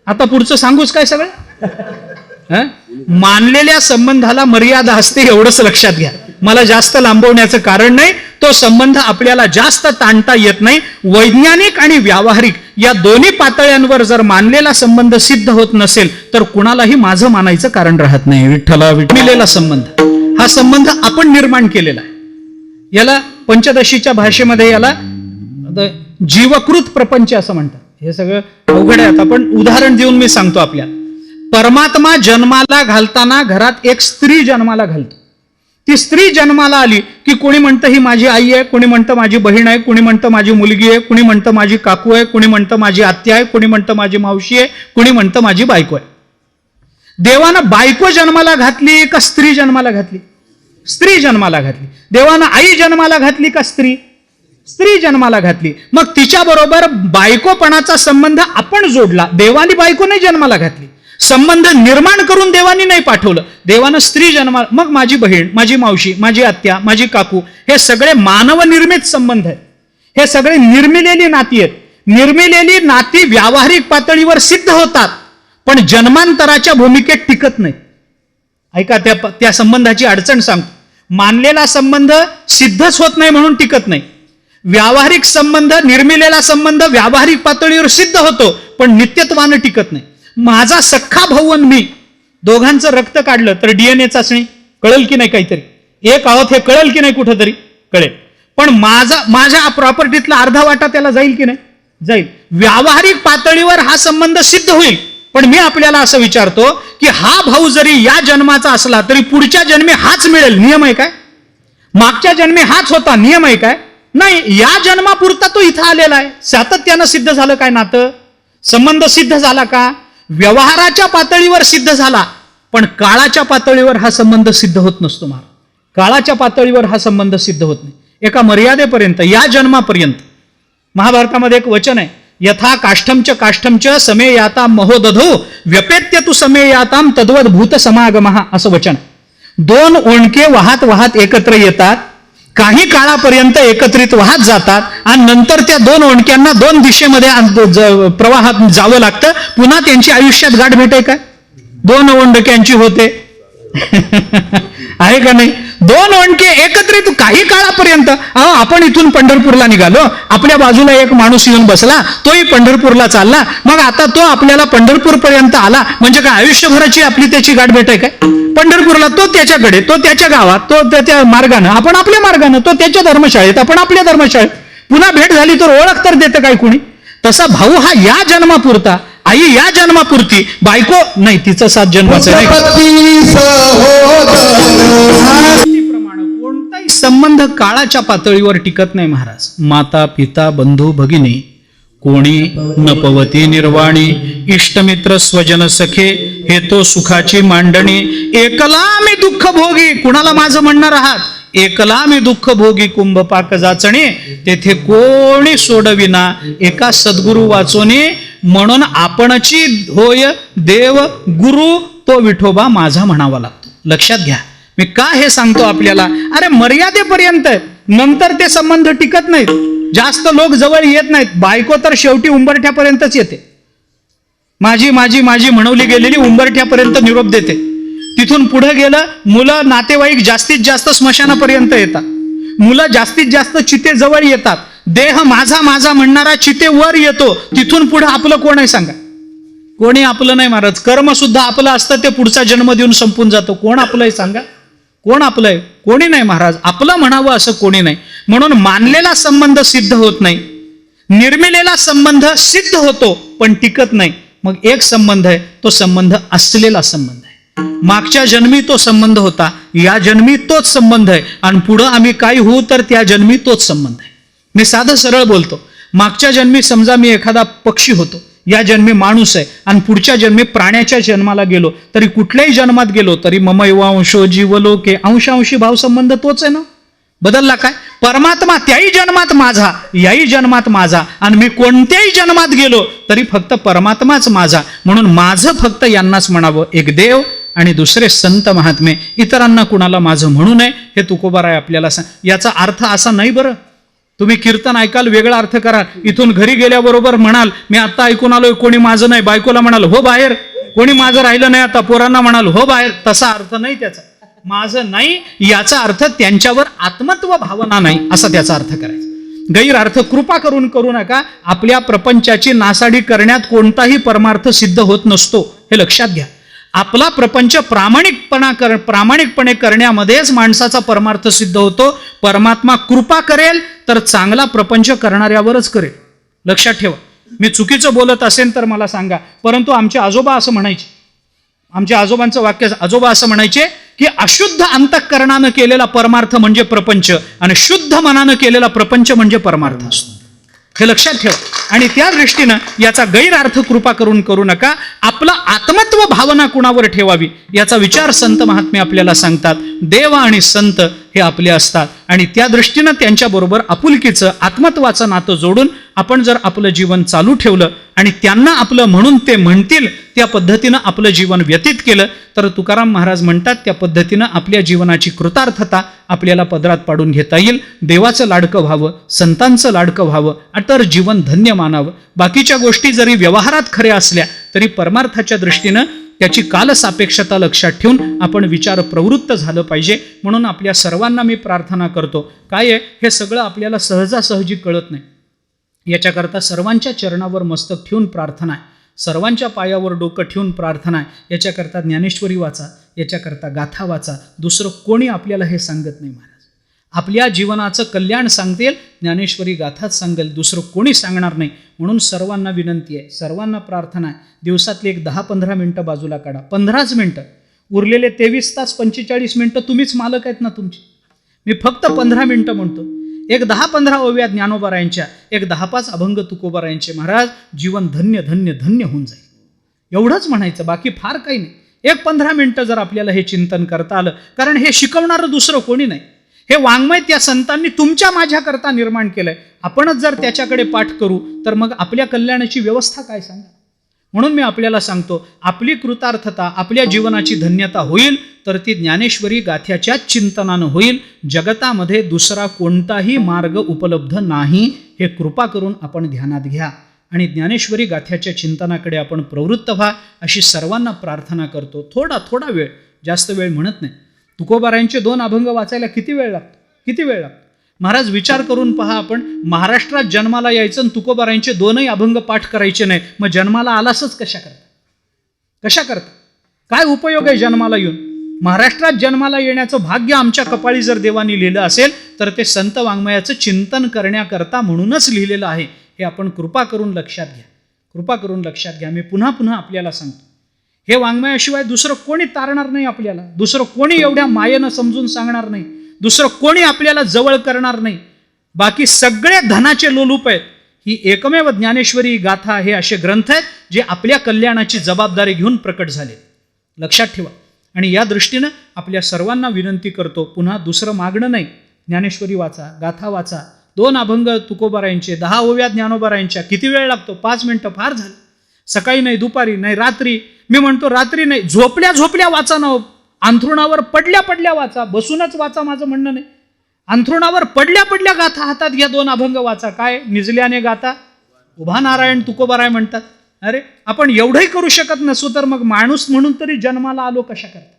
आता पुढचं सांगूच काय सगळं? मानलेल्या संबंधाला मर्यादा असते, एवढंच लक्षात घ्या. मला जास्त लांबवण्याचं कारण नाही, तो संबंध आपल्याला जास्त ताणता येत नाही. वैज्ञानिक आणि व्यावहारिक या दोन्ही पातळ्यांवर जर मानलेला संबंध सिद्ध होत नसेल तर कुणालाही माझं मानायचं कारण राहत नाही. विठ्ठलेला संबंध हा संबंध आपण निर्माण केलेला आहे. याला पंचदशीच्या भाषेमध्ये याला जीवकृत प्रपंच असं म्हणतात. हे सगळं अवघड आहे, आता पण उदाहरण देऊन मी सांगतो आपल्याला. परमात्मा जन्माला घालताना घरात एक स्त्री जन्माला घालतो. ती स्त्री जन्माला आली की कोणी म्हणतं ही माझी आई आहे, कोणी म्हणतं माझी बहीण आहे, कोणी म्हणतं माझी मुलगी आहे, कोणी म्हणतं माझी काकू आहे, कोणी म्हणतं माझी आत्या आहे, कोणी म्हणतं माझी मावशी आहे, कोणी म्हणतं माझी बायको आहे. देवानं बायको जन्माला घातली का स्त्री जन्माला घातली? स्त्री जन्माला घातली. देवानं आई जन्माला घातली का स्त्री जन्माला घातली. मग तिच्या बरोबर बायकोपणाचा संबंध आपण जोडला. देवानी बायको नाही जन्माला घातली, संबंध निर्माण करून देवानी नाही पाठवलं, देवानं स्त्री जन्माला. मग माझी बहीण, माझी मावशी, माझी आत्या, माझी काकू हे सगळे मानवनिर्मित संबंध आहेत. हे सगळे निर्मिलेली नाती आहेत. निर्मिलेली नाती व्यावहारिक पातळीवर सिद्ध होतात पण जन्मांतराच्या भूमिकेत टिकत नाही. ऐका, त्या संबंधाची अडचण सांगतो. मानलेला संबंध सिद्धच होत नाही म्हणून टिकत नाही. व्यावहारिक संबंध, निर्मिलेला संबंध व्यावहारिक पातळीवर सिद्ध होतो पण नित्यत्वानं टिकत नाही. माझा सख्खा भाऊ आणि मी दोघांचं रक्त काढलं तर DNA चाचणी कळेल की नाही? काहीतरी एक आहोत हे कळेल की नाही? कुठंतरी कळेल. पण माझ्या प्रॉपर्टीतला अर्धा वाटा त्याला जाईल की नाही? जाईल. व्यावहारिक पातळीवर हा संबंध सिद्ध होईल पण मी आपल्याला असं विचारतो की हा भाऊ जरी या जन्माचा असला तरी पुढच्या जन्मी हाच मिळेल, नियम आहे काय? मागच्या जन्मी हाच होता, नियम आहे काय? नाही. या जन्मापुरता तो इथं आलेला आहे. सातत्यानं सिद्ध झालं काय नातं? संबंध सिद्ध झाला का? व्यवहाराच्या पातळीवर सिद्ध झाला पण काळाच्या पातळीवर हा संबंध सिद्ध होत नसतो. काळाच्या पातळीवर हा संबंध सिद्ध होत नाही. एका मर्यादेपर्यंत, या जन्मापर्यंत. महाभारतामध्ये एक वचन आहे, यथा काष्ठमच समेयाता महोदधो व्यपेत्य तु समेयाताम तद्वद भूत समागमः असं वचन. दोन ओंडके वाहत वाहत एकत्र येतात, काही काळापर्यंत एकत्रित वाहत जातात आणि नंतर त्या दोन ओंडक्यांना दोन दिशेमध्ये प्रवाहात जावं लागतं. पुन्हा त्यांची आयुष्यात गाठ भेटे काय? दोन ओंडक्यांची होते आहे का नाही? दोन ओंडके एकत्रित काही काळापर्यंत. आपण इथून पंढरपूरला निघालो, आपल्या बाजूला एक माणूस येऊन बसला, तोही पंढरपूरला चालला, मग आता तो आपल्याला पंढरपूर पर्यंत आला म्हणजे काय आयुष्यभराची आपली त्याची गाठ भेट आहे काय? पंढरपूरला तो त्याच्याकडे, तो त्याच्या गावात, तो त्याच्या मार्गानं, आपण आपल्या मार्गानं, तो त्याच्या धर्मशाळेत, आपण आपल्या धर्मशाळेत. पुन्हा भेट झाली तर ओळख तर देतं काय कुणी? तसा भाऊ हा या जन्मापुरता, आई या जन्मापुरती, बायको नाही, तिचं 7 जन्माचं नाही. कोणताही संबंध काळाच्या पातळीवर टिकत नाही महाराज. माता पिता बंधू भगिनी कोणी नपवती निर्वाणी, इष्टमित्र स्वजन सखे हे तो सुखाची मांडणी. एकला मी दुःख भोगी. कुणाला माझं म्हणणार आहात? एकला मी दुःख भोगी कुंभपाक जाचणे, तेथे कोणी सोडविना एका सद्गुरु वाचोने, म्हणून आपणची होय देव गुरु तो विठोबा माझा म्हणावा लागतो. लक्षात घ्या, मी का हे सांगतो आपल्याला? अरे मर्यादेपर्यंत आहे, नंतर ते संबंध टिकत नाहीत, जास्त लोक जवळ येत नाहीत. बायको तर शेवटी उंबरठ्यापर्यंतच येते, माझी माझी माझी म्हणवली गेलेली उंबरठ्यापर्यंत निरोप देते. तिथून पुढे गेलं, मुलं नातेवाईक जास्तीत जास्त स्मशानापर्यंत येतात, मुलं जास्तीत जास्त चितेजवळ येतात, देह माझा माझा म्हणणारा चितेवर येतो. तिथून पुढे आपलं कोण आहे सांगा? कोणी आपलं नाही महाराज. कर्म सुद्धा आपलं असतं, ते पुढचा जन्म देऊन संपून जातो. कोण आपलं आहे सांगा? कोण आपलं आहे? कोणी नाही महाराज. आपलं म्हणावं असं कोणी नाही. म्हणून मानलेला संबंध सिद्ध होत नाही, निर्मिलेला संबंध सिद्ध होतो पण टिकत नाही. मग एक संबंध आहे, तो संबंध असलेला संबंध आहे. मागच्या जन्मी तो संबंध होता, या जन्मी तोच संबंध आहे, आणि पुढं आम्ही काही होऊ तर त्या जन्मी तोच संबंध आहे. मी साधं सरळ बोलतो. मागच्या जन्मी समजा मी एखादा पक्षी होतो, या जन्मी माणूस आहे, आणि पुढच्या जन्मी प्राण्याच्या जन्माला गेलो, तरी कुठल्याही जन्मात गेलो तरी ममैव अंशो जीवलोके अंशांशी भाव संबंध तोच आहे ना. बदलला काय? परमात्मा त्याही जन्मात माझा, याही जन्मात माझा, आणि मी कोणत्याही जन्मात गेलो तरी फक्त परमात्माच माझा. म्हणून माझं फक्त यांनाच म्हणावं, एक देव आणि दुसरे संत महात्मे, इतरांना कुणाला माझं म्हणू नये. हे तुकोबाराय आपल्याला सांग. याचा अर्थ असा नाही बरं, तुम्ही कीर्तन ऐकाल वेगळा अर्थ कराल, इथून घरी गेल्याबरोबर म्हणाल मी आता ऐकून आलोय कोणी माझं नाही, बायकोला म्हणाल हो बाहेर, कोणी माझं राहिलं नाही आता, पोरांना म्हणाल हो बाहेर. तसा अर्थ नाही त्याचा. माझं नाही याचा अर्थ त्यांच्यावर आत्मत्व भावना नाही, असा त्याचा अर्थ करायचा. गैर अर्थ कृपा करून करू नका. आपल्या प्रपंचाची नासाडी करण्यात कोणताही परमार्थ सिद्ध होत नसतो, हे लक्षात घ्या. आपला प्रपंच प्रामाणिकपणे करण्यामध्येच माणसाचा परमार्थ सिद्ध होतो. परमात्मा कृपा करेल तर चांगला प्रपंच करणाऱ्यावरच करेल. लक्षात ठेवा. मी चुकीचं बोलत असेल तर मला सांगा, परंतु आमचे आजोबा असं म्हणायचे, आमच्या आजोबांचं वाक्य, आजोबा असं म्हणायचे की अशुद्ध अंतःकरणानं केलेला परमार्थ म्हणजे प्रपंच, आणि शुद्ध मनानं केलेला प्रपंच म्हणजे परमार्थ असतो. हे लक्षात ठेवा. आणि त्या दृष्टीनं याचा गैरअर्थ कृपा करून करू नका. आपला आत्मत्व भावना कुणावर ठेवावी याचा विचार संत महात्मे आपल्याला सांगतात. देव आणि संत हे आपले असतात, आणि त्या दृष्टीनं त्यांच्याबरोबर आपुलकीचं आत्मत्वाचं नातं जोडून आपण जर आपलं जीवन चालू ठेवलं आणि त्यांना आपलं म्हणून ते म्हणतील त्या पद्धतीनं आपलं जीवन व्यतीत केलं तर तुकाराम महाराज म्हणतात त्या पद्धतीनं आपल्या जीवनाची कृतार्थता आपल्याला पदरात पाडून घेता येईल. देवाचं लाडकं व्हावं, संतांचं लाडकं व्हावं, तर जीवन धन्य मानावं. बाकीच्या गोष्टी जरी व्यवहारात खऱ्या असल्या तरी परमार्थाच्या दृष्टीनं त्याची कालसापेक्षता लक्षात ठेवून आपण विचार प्रवृत्त झालं पाहिजे. म्हणून आपल्या सर्वांना मी प्रार्थना करतो, काय आहे हे सगळं आपल्याला सहजासहजी कळत नाही. याच्याकरता सर्वांच्या चरणावर मस्तक ठेवून प्रार्थना आहे, सर्वांच्या पायावर डोकं ठेवून प्रार्थना आहे. याच्याकरता ज्ञानेश्वरी वाचा, याच्याकरता गाथा वाचा. दुसरं कोणी आपल्याला हे सांगत नाही महाराज. आपल्या जीवनाचं कल्याण सांगतील ज्ञानेश्वरी गाथाच सांगेल, दुसरं कोणी सांगणार नाही. म्हणून सर्वांना विनंती आहे, सर्वांना प्रार्थना आहे, दिवसातली एक 10-15 मिनटं बाजूला काढा. 15च मिनटं, उरलेले 23 तास 45 मिनटं तुम्हीच मालक आहेत ना तुमची. मी फक्त 15 मिनटं म्हणतो. एक 10-15 ओव्या ज्ञानोबारायांच्या, एक 10-5 अभंग तुकोबारायांचे. महाराज जीवन धन्य धन्य धन्य होऊन जाईल. एवढंच म्हणायचं, बाकी फार काही नाही. एक 15 मिनटं जर आपल्याला हे चिंतन करता आलं, कारण हे शिकवणारं दुसरं कोणी नाही. हे वाङ्मय त्या संतांनी तुमच्या माझ्याकरता निर्माण केलंय. आपणच जर त्याच्याकडे पाठ करू तर मग आपल्या कल्याणाची व्यवस्था काय सांगा. म्हणून मी आपल्याला सांगतो, आपली कृतार्थता, आपल्या जीवनाची धन्यता होईल तर ती ज्ञानेश्वरी गाथ्याच्याच चिंतनानं होईल. जगतामध्ये दुसरा कोणताही मार्ग उपलब्ध नाही, हे कृपा करून आपण ध्यानात घ्या. आणि ज्ञानेश्वरी गाथ्याच्या चिंतनाकडे आपण प्रवृत्त व्हा, अशी सर्वांना प्रार्थना करतो. थोडा वेळ, जास्त वेळ म्हणत नाही. तुकोबारायांचे 2 अभंग वाचायला किती वेळ लागतो? किती वेळ लागतो महाराज? विचार करून पहा. आपण महाराष्ट्रात जन्माला यायचं आणि तुकोबारायांचे 2ही अभंग पाठ करायचे नाही, मग जन्माला आलासच कशा करता? कशा करता? काय उपयोग आहे जन्माला येऊन? महाराष्ट्रात जन्माला येण्याचं भाग्य आमच्या कपाळी जर देवानी लिहिलं असेल तर ते संत वाङ्मयाचं चिंतन करण्याकरता म्हणूनच लिहिलेलं आहे. हे आपण कृपा करून लक्षात घ्या, कृपा करून लक्षात घ्या. मी पुन्हा आपल्याला सांगतो, हे वाङ्मयाशिवाय दुसरं कोणी तारणार नाही आपल्याला. दुसरं कोणी एवढ्या मायेनं समजून सांगणार नाही. दुसरं कोणी आपल्याला जवळ करणार नाही. बाकी सगळे धनाचे लोलूप आहेत. ही एकमेव ज्ञानेश्वरी गाथा हे असे ग्रंथ आहेत जे आपल्या कल्याणाची जबाबदारी घेऊन प्रकट झाले. लक्षात ठेवा. आणि या दृष्टीनं आपल्या सर्वांना विनंती करतो, पुन्हा दुसरं मागणं नाही. ज्ञानेश्वरी वाचा, गाथा वाचा, 2 अभंग तुकोबारायांचे, 10 ओव्या ज्ञानोबारायांच्या. किती वेळ लागतो? 5 मिनिटं, फार झालं. सकाळी नाही, दुपारी नाही, रात्री. मी म्हणतो रात्री नाही, झोपल्या झोपल्या वाचा ना. अंथरुणावर पडल्या पडल्या वाचा, बसूनच वाचा माझं म्हणणं नाही. अंथरुणावर पडल्या पडल्या गाथा हातात घ्या, 2 अभंग वाचा. काय निजल्याने गाता उभा नारायण तुकोबाराय म्हणतात. अरे आपण एवढंही करू शकत नसू तर मग माणूस म्हणून तरी जन्माला आलो कशा करता?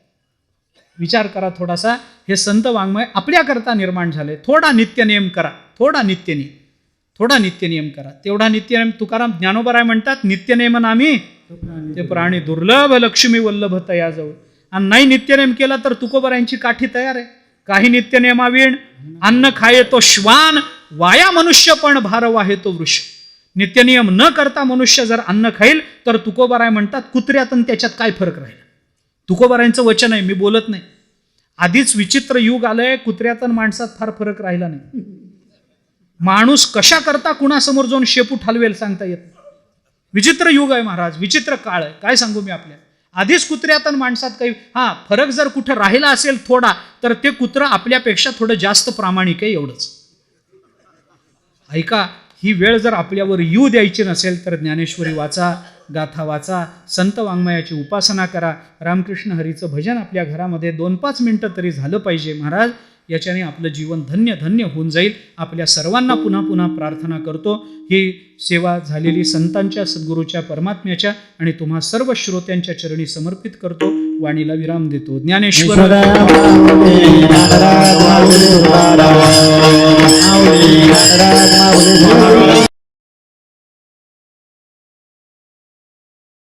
विचार करा थोडासा. हे संत वाङ्मय आपल्याकरता निर्माण झाले. थोडा नित्यनियम करा, थोडा नित्यनियम करा. तेवढा नित्यनियम तुकाराम ज्ञानोबाराय म्हणतात, नित्यनेम नामी ते प्राणी दुर्लभ लक्ष्मी वल्लभ तयाजवळ. आणि नाही नित्यनेम केला तर तुकोबारायांची काठी तयार आहे. काही नित्यनेमावीण अन्न खाये तो श्वान, वाया मनुष्य पण भार वाहे तो वृक्ष. नित्यनियम न करता मनुष्य जर अन्न खाईल तर तुकोबाराय म्हणतात कुत्र्यात आणि त्याच्यात काय फरक राहील. तुकोबारायांचं वचन आहे, मी बोलत नाही. आधीच विचित्र युग आलंय, कुत्र्यात आणि माणसात फार फरक राहिला नाही. माणूस कशा करता कुणासमोर जाऊन शेपूट हलवेल सांगता येत नाही. विचित्र युग आहे महाराज, विचित्र काळ आहे. काय सांगू मी आपल्याला. आधीच कुत्र्यात आणि माणसात काही फरक जर कुठं राहिला असेल थोडा, तर ते कुत्रं आपल्यापेक्षा थोडं जास्त प्रामाणिक आहे, एवढंच. ऐका, ही वेळ जर आपल्यावर येऊ द्यायची नसेल तर ज्ञानेश्वरी वाचा, गाथा वाचा, संत वाङ्मयाची उपासना करा. रामकृष्ण हरीचं भजन आपल्या घरामध्ये 2-5 मिनिटं तरी झालं पाहिजे महाराज. याच्याने आपलं जीवन धन्य धन्य होऊन जाईल. आपल्या सर्वांना पुन्हा पुन्हा प्रार्थना करतो, ही सेवा झालेली संतांच्या, सद्गुरूच्या, परमात्म्याच्या आणि तुम्हा सर्व श्रोत्यांच्या चरणी समर्पित करतो. वाणीला विराम देतो. ज्ञानेश्वर